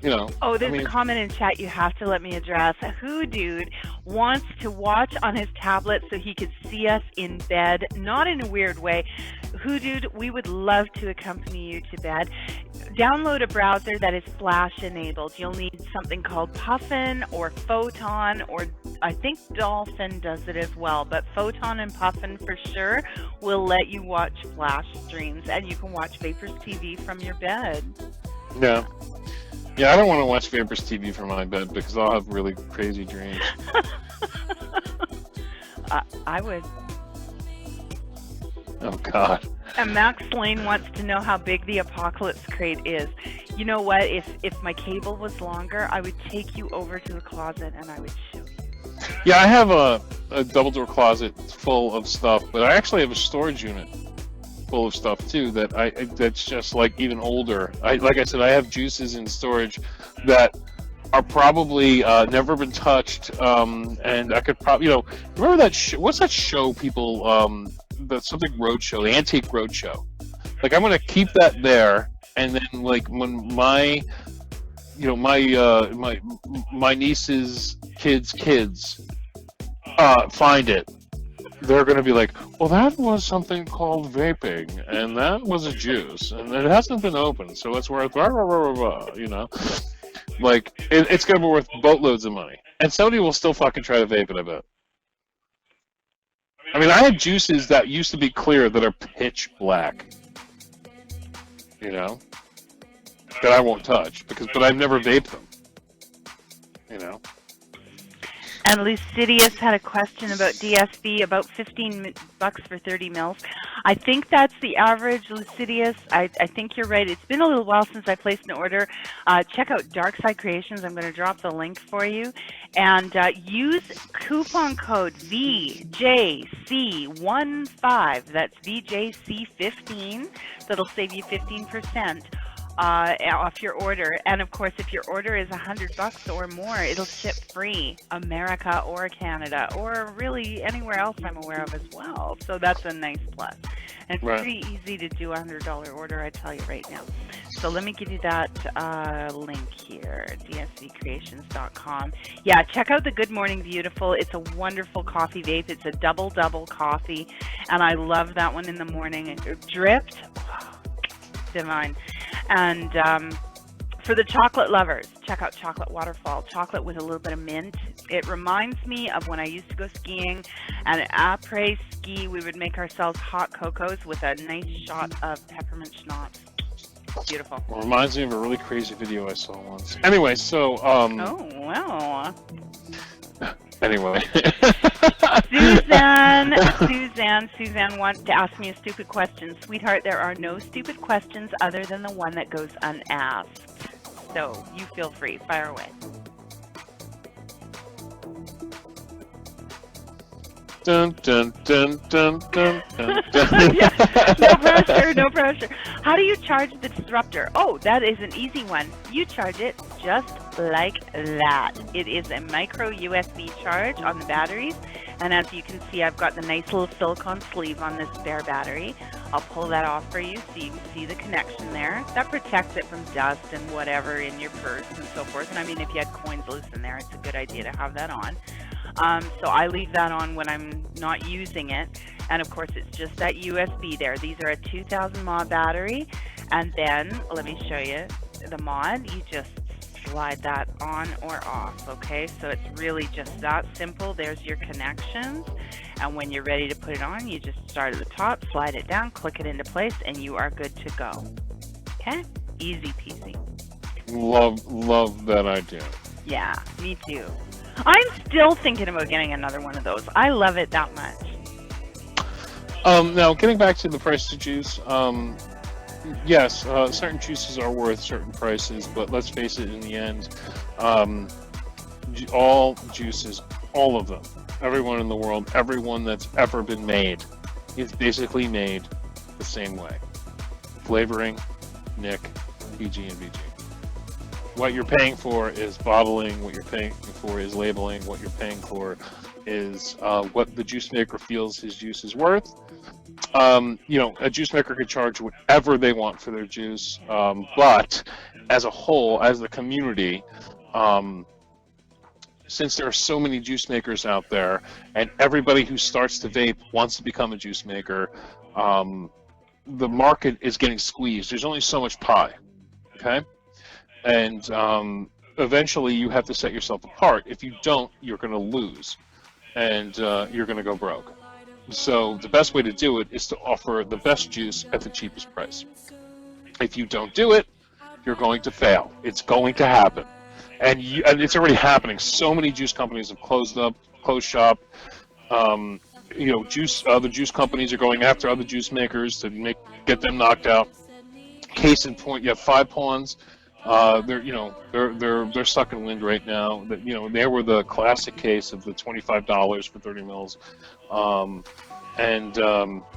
There's a comment in chat you have to let me address. Who dude wants to watch on his tablet so he could see us in bed? Not in a weird way. Who dude, we would love to accompany you to bed. Download a browser that is Flash enabled. You'll need something called Puffin or Photon, or I think Dolphin does it as well, but Photon and Puffin for sure will let you watch Flash streams, and you can watch Vapors TV from your bed. Yeah. Yeah, I don't want to watch Vapors TV from my bed because I'll have really crazy dreams. I would. Oh, God. And Max Lane wants to know how big the Apocalypse crate is. You know what? If my cable was longer, I would take you over to the closet and I would show you. Yeah, I have a double door closet full of stuff, but I actually have a storage unit full of stuff too that's just like even older. Like I said, I have juices in storage that are probably never been touched, and I could probably, remember that what's that show people, the something roadshow, the Antique Roadshow. Like, I'm gonna keep that there, and then like when my my niece's kids find it, they're going to be like, well, that was something called vaping, and that was a juice, and it hasn't been opened, so it's worth blah, blah, blah, blah, blah, like it's going to be worth boatloads of money, and somebody will still fucking try to vape it, I bet. I mean, I have juices that used to be clear that are pitch black, that I won't touch but I've never vaped them, And Lucidius had a question about DSB, about $15 for 30 mils. I think that's the average, Lucidius. I think you're right. It's been a little while since I placed an order. Check out Dark Side Creations. I'm going to drop the link for you. And use coupon code VJC15. That's VJC15. That'll save you 15%. Off your order. And of course, if your order is $100 or more, it'll ship free, America or Canada, or really anywhere else I'm aware of as well. So that's a nice plus. And it's pretty easy to do a $100 order, I tell you right now. So let me give you that link here, dsvcreations.com. Yeah, check out the Good Morning Beautiful. It's a wonderful coffee vape. It's a double coffee, and I love that one in the morning. It dripped. Divine. And for the chocolate lovers, check out Chocolate Waterfall. Chocolate with a little bit of mint. It reminds me of when I used to go skiing, and après ski, we would make ourselves hot cocos with a nice shot of peppermint schnapps. Beautiful. Well, it reminds me of a really crazy video I saw once. Anyway, so oh wow. Anyway. Suzanne wants to ask me a stupid question. Sweetheart, there are no stupid questions other than the one that goes unasked. So you feel free. Fire away. Dun, dun, dun, dun, dun, dun, dun. Yeah, no pressure. How do you charge the disruptor? Oh, that is an easy one. You charge it just like that. It is a micro USB charge on the batteries, and as you can see, I've got the nice little silicone sleeve on this spare battery. I'll pull that off for you so you can see the connection there. That protects it from dust and whatever in your purse and so forth. And I mean, if you had coins loose in there, it's a good idea to have that on. So I leave that on when I'm not using it. And of course, it's just that USB there. These are a 2000 mAh battery. And then, let me show you the mod. You just slide that on or off, okay? So it's really just that simple. There's your connections. And when you're ready to put it on, you just start at the top, slide it down, click it into place, and you are good to go. Okay? Easy peasy. Love that idea. Yeah, me too. I'm still thinking about getting another one of those. I love it that much. Now, getting back to the price of juice, yes, certain juices are worth certain prices, but let's face it, in the end, all juices, all of them, everyone in the world, everyone that's ever been made, is basically made the same way. Flavoring, Nick, PG, and VG. What you're paying for is bottling, what you're paying for is labeling, what you're paying for is what the juice maker feels his juice is worth. A juice maker could charge whatever they want for their juice, but as a whole, as the community, since there are so many juice makers out there, and everybody who starts to vape wants to become a juice maker, the market is getting squeezed. There's only so much pie, okay? And eventually you have to set yourself apart. If you don't, you're going to lose, and you're going to go broke. So the best way to do it is to offer the best juice at the cheapest price. If you don't do it, you're going to fail. It's going to happen, and it's already happening. So many juice companies have closed shop. You know, other juice companies are going after other juice makers to get them knocked out. Case in point, you have 5 Pawns. They're sucking wind right now. That, you know, they were the classic case of the $25 for 30 mils. You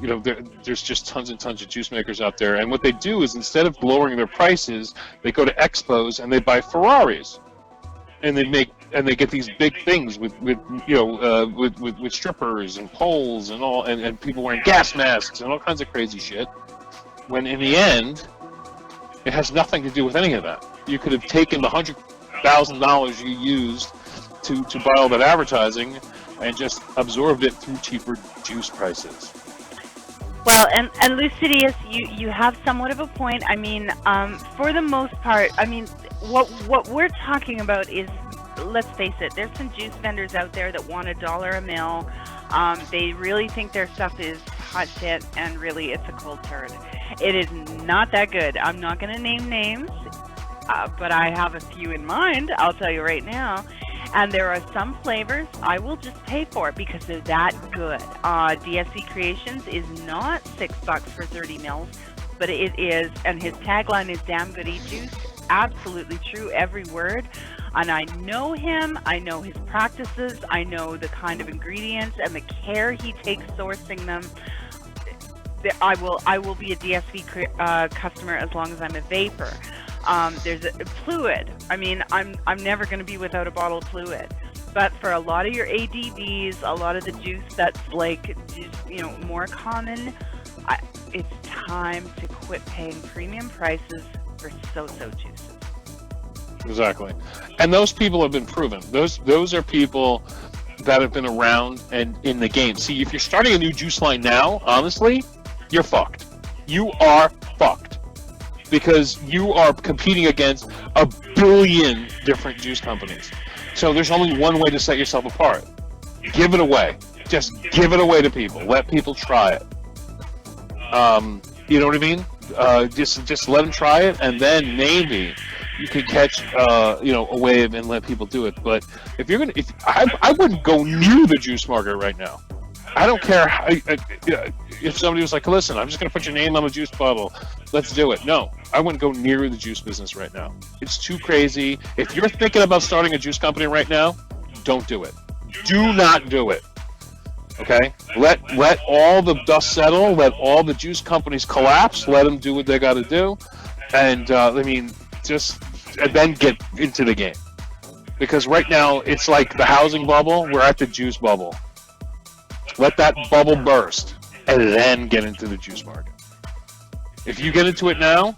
know, there's just tons and tons of juice makers out there. And what they do is, instead of lowering their prices, they go to expos and they buy Ferraris, and they get these big things with strippers and poles and all, and people wearing gas masks and all kinds of crazy shit. When in the end, it has nothing to do with any of that. You could have taken the $100,000 you used to buy all that advertising and just absorbed it through cheaper juice prices. Well, and Lucidius, you have somewhat of a point. I mean, for the most part, I mean, what we're talking about is, let's face it, there's some juice vendors out there that want $1 a mil. They really think their stuff is hot shit, and really it's a cold turd. It is not that good. I'm not going to name names, but I have a few in mind, I'll tell you right now. And there are some flavors I will just pay for because they're that good. DSC Creations is not $6 for 30 mils, but it is, and his tagline is damn good e-juice. Absolutely true, every word. And I know him, I know his practices, I know the kind of ingredients and the care he takes sourcing them. I will be a DSV customer as long as I'm a vapor. There's a fluid. I mean, I'm never going to be without a bottle of fluid. But for a lot of your ADVs, a lot of the juice that's like, you know, more common, it's time to quit paying premium prices for so-so juices. Exactly. And those people have been proven. Those are people that have been around and in the game. See, if you're starting a new juice line now, honestly, you're fucked. You are fucked. Because you are competing against a billion different juice companies. So there's only one way to set yourself apart. Give it away. Just give it away to people. Let people try it. You know what I mean? Just let them try it, and then maybe you could catch a wave and let people do it. But if you're I wouldn't go near the juice market right now. I don't care how, if somebody was like, listen, I'm just going to put your name on a juice bottle. Let's do it. No, I wouldn't go near the juice business right now. It's too crazy. If you're thinking about starting a juice company right now, don't do it. Do not do it. Okay? Let all the dust settle. Let all the juice companies collapse. Let them do what they got to do. And, and then get into the game. Because right now, it's like the housing bubble. We're at the juice bubble. Let that bubble burst, and then get into the juice market. If you get into it now,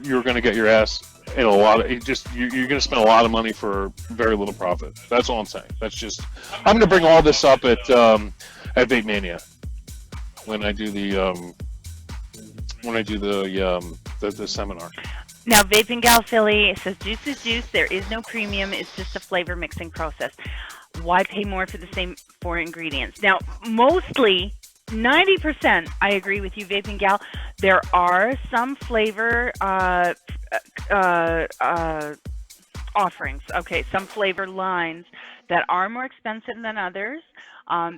you're going to get your ass in a lot of. You're going to spend a lot of money for very little profit. That's all I'm saying. I'm going to bring all this up at Vape Mania when I do the seminar. Now, Vaping Gal Philly says juice is juice. There is no premium. It's just a flavor mixing process. Why pay more for the same 4 ingredients? Now, mostly, 90%, I agree with you, Vaping Gal. There are some flavor offerings, okay, some flavor lines that are more expensive than others.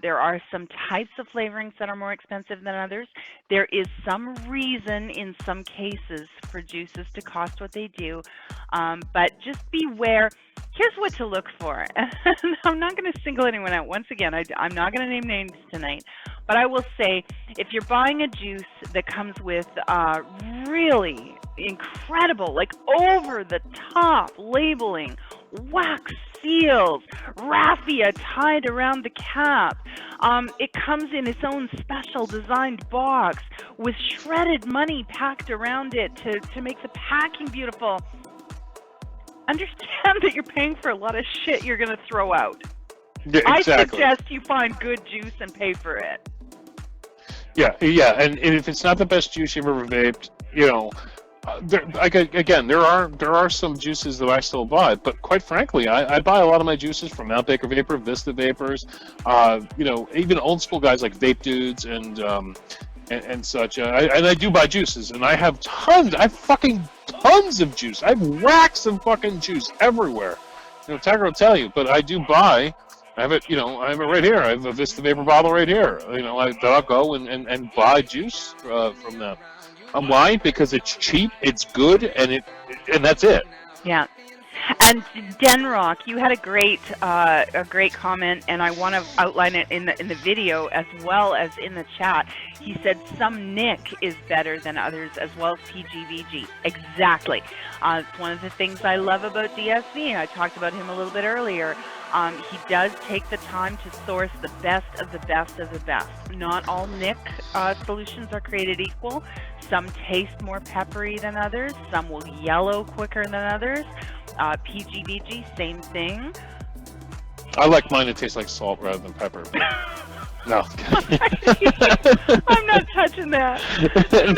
There are some types of flavorings that are more expensive than others. There is some reason in some cases for juices to cost what they do, but just beware. Here's what to look for. I'm not going to single anyone out. Once again, I'm not going to name names tonight, but I will say if you're buying a juice that comes with really incredible, like over-the-top labeling, wax seals, raffia tied around the cap. It comes in its own special designed box with shredded money packed around it to make the packing beautiful. Understand that you're paying for a lot of shit you're going to throw out. Yeah, exactly. I suggest you find good juice and pay for it. Yeah, and if it's not the best juice you've ever vaped, there are some juices that I still buy, but quite frankly, I buy a lot of my juices from Mount Baker Vapor, Vista Vapors, even old school guys like Vape Dudes and such. And I do buy juices, and I have fucking tons of juice. I have racks of fucking juice everywhere. You know, Tiger will tell you, but I do buy. I have it, you know, I have it right here. I have a Vista Vapor bottle right here. You know, that I'll go and buy juice from them. Why? Because it's cheap, it's good, and that's it. Yeah. And Denrock, you had a great comment, and I want to outline it in the video as well as in the chat. He said some Nick is better than others, as well as PGVG. Exactly. It's one of the things I love about DSV, and I talked about him a little bit earlier. He does take the time to source the best of the best of the best. Not all Nick solutions are created equal. Some taste more peppery than others. Some will yellow quicker than others. PGVG, same thing. I like mine to taste like salt rather than pepper. No. I'm not touching that.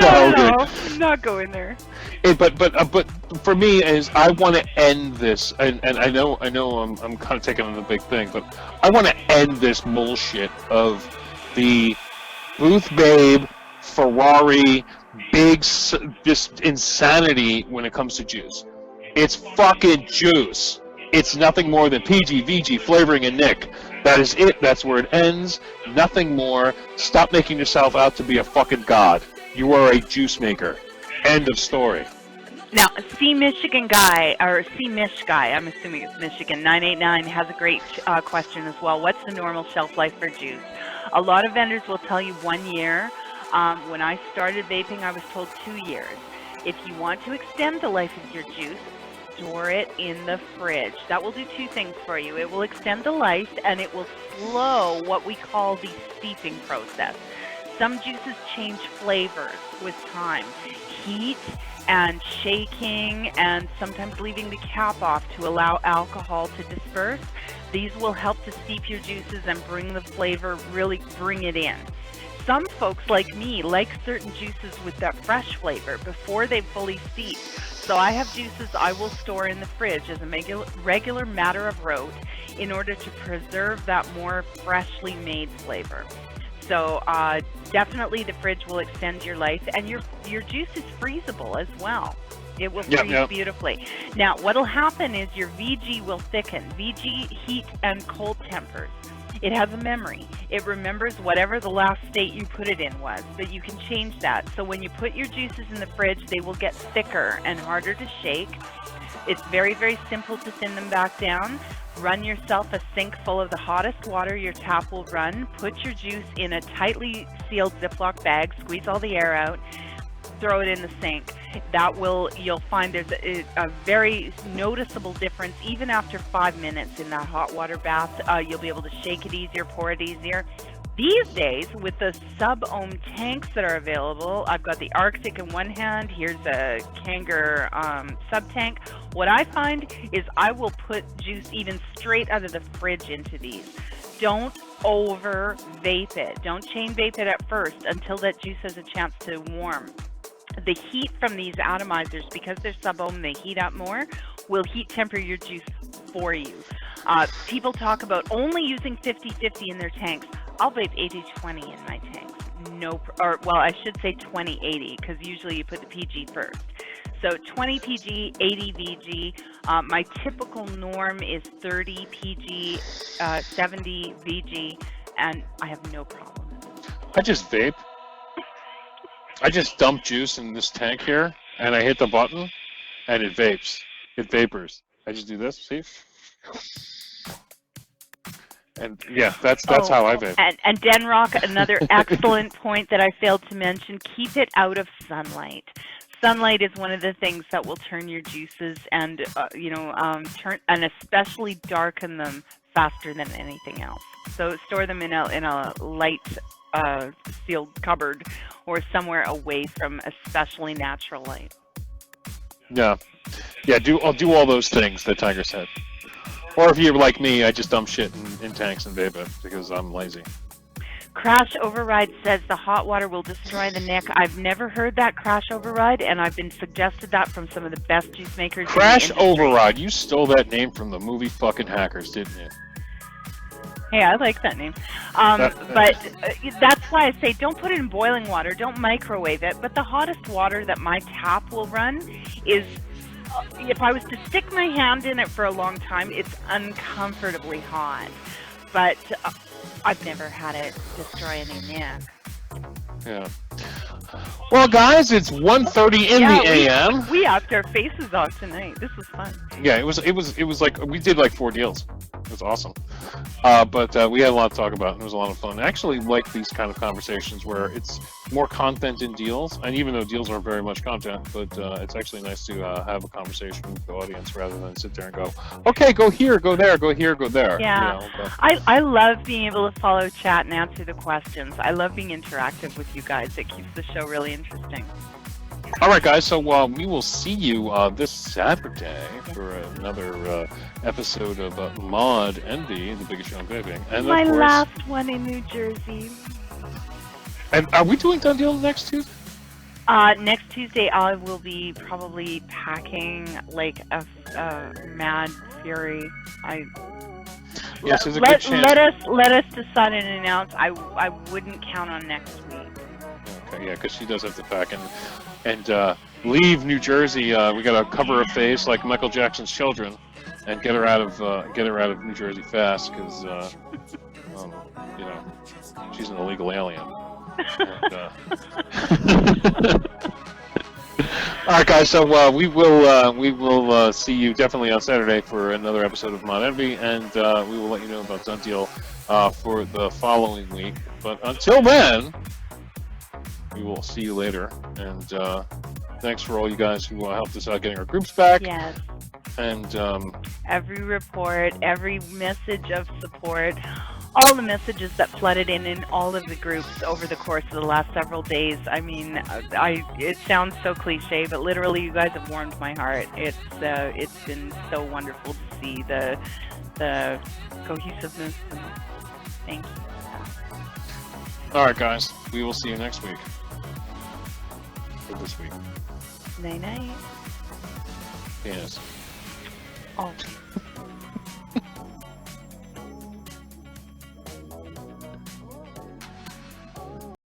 No, I'm not going there. But for me, is I want to end this, and I know I'm kind of taking on the big thing, but I want to end this bullshit of the Booth Babe, Ferrari, big just insanity when it comes to juice. It's fucking juice. It's nothing more than PG, VG, flavoring, and Nick. That is it. That's where it ends. Nothing more. Stop making yourself out to be a fucking god. You are a juice maker. End of story. Now, C-Michigan guy, or C-Mich guy, I'm assuming it's Michigan, 989 has a great question as well. What's the normal shelf life for juice? A lot of vendors will tell you 1 year. When I started vaping, I was told 2 years. If you want to extend the life of your juice, store it in the fridge. That will do two things for you. It will extend the life, and it will slow what we call the steeping process. Some juices change flavors with time. Heat and shaking and sometimes leaving the cap off to allow alcohol to disperse. These will help to steep your juices and bring the flavor, really bring it in. Some folks like me like certain juices with that fresh flavor before they've fully steeped. So I have juices I will store in the fridge as a regular matter of rote in order to preserve that more freshly made flavor. So definitely the fridge will extend your life, and your juice is freezable as well. It will freeze beautifully. Now, what will happen is your VG will thicken. VG, heat and cold tempers. It has a memory. It remembers whatever the last state you put it in was, but you can change that. So when you put your juices in the fridge, they will get thicker and harder to shake. It's very, very simple to thin them back down. Run yourself a sink full of the hottest water your tap will run. Put your juice in a tightly sealed Ziploc bag, squeeze all the air out, throw it in the sink. That will, you'll find there's a very noticeable difference even after 5 minutes in that hot water bath. You'll be able to shake it easier, pour it easier. These days, with the sub-ohm tanks that are available, I've got the Arctic in one hand, here's a Kanger sub-tank. What I find is I will put juice even straight out of the fridge into these. Don't over vape it. Don't chain vape it at first until that juice has a chance to warm. The heat from these atomizers, because they're sub-ohm, they heat up more, will heat temper your juice for you. People talk about only using 50-50 in their tanks. I'll vape 80-20 in my tanks. Well, I should say 20-80, because usually you put the PG first. So 20 PG, 80 VG. My typical norm is 30 PG, 70 VG, and I have no problem with it. I just vape. I just dump juice in this tank here, and I hit the button, and it vapes. It vapors. I just do this, see? And yeah, that's how I vape. And Denrock, another excellent point that I failed to mention, keep it out of sunlight. Sunlight is one of the things that will turn your juices and, turn and especially darken them faster than anything else. So store them in a light sealed cupboard or somewhere away from especially natural light. Yeah. I'll do all those things that Tiger said. Or if you're like me, I just dump shit in tanks and vape it because I'm lazy. Crash Override says the hot water will destroy the Nick. I've never heard that, Crash Override, and I've been suggested that from some of the best juice makers. Crash Override, you stole that name from the movie fucking Hackers, didn't you? Hey, I like that name. But that's why I say don't put it in boiling water, don't microwave it. But the hottest water that my tap will run is, if I was to stick my hand in it for a long time, it's uncomfortably hot. But I've never had it destroy any neck. Yeah. Well, guys, it's 1:30 in the a.m. We upped our faces off tonight. This was fun. Yeah, it was like we did like 4 deals. It was awesome. But we had a lot to talk about, and it was a lot of fun. I actually like these kind of conversations where it's more content in deals, and even though deals are very much content, but it's actually nice to have a conversation with the audience rather than sit there and go, okay, go here, go there, go here, go there. Yeah, you know, I love being able to follow chat and answer the questions. I love being interactive with you guys. It keeps the show really interesting. All right, guys, so we will see you this Saturday for another episode of Mod Envy, the biggest show on vaping. And My of course, last one in New Jersey. And are we doing DoneDeal next Tuesday? Next Tuesday, I will be probably packing like a mad fury. Yes, there's a good chance. Let us decide and announce. I wouldn't count on next week. Okay, yeah, because she does have to pack and leave New Jersey. We got to cover her face like Michael Jackson's children, and get her out of New Jersey fast, because you know, she's an illegal alien. And, all right, guys. So we will see you definitely on Saturday for another episode of Mod Envy, and we will let you know about DoneDeal for the following week. But until then, we will see you later. And thanks for all you guys who helped us out getting our groups back. Yes. And every report, every message of support, all the messages that flooded in all of the groups over the course of the last several days. I mean, it sounds so cliche, but literally, you guys have warmed my heart. It's been so wonderful to see the cohesiveness. Thank you. all right, guys, we will see you next week. For this week. Night night. Yes. Oh.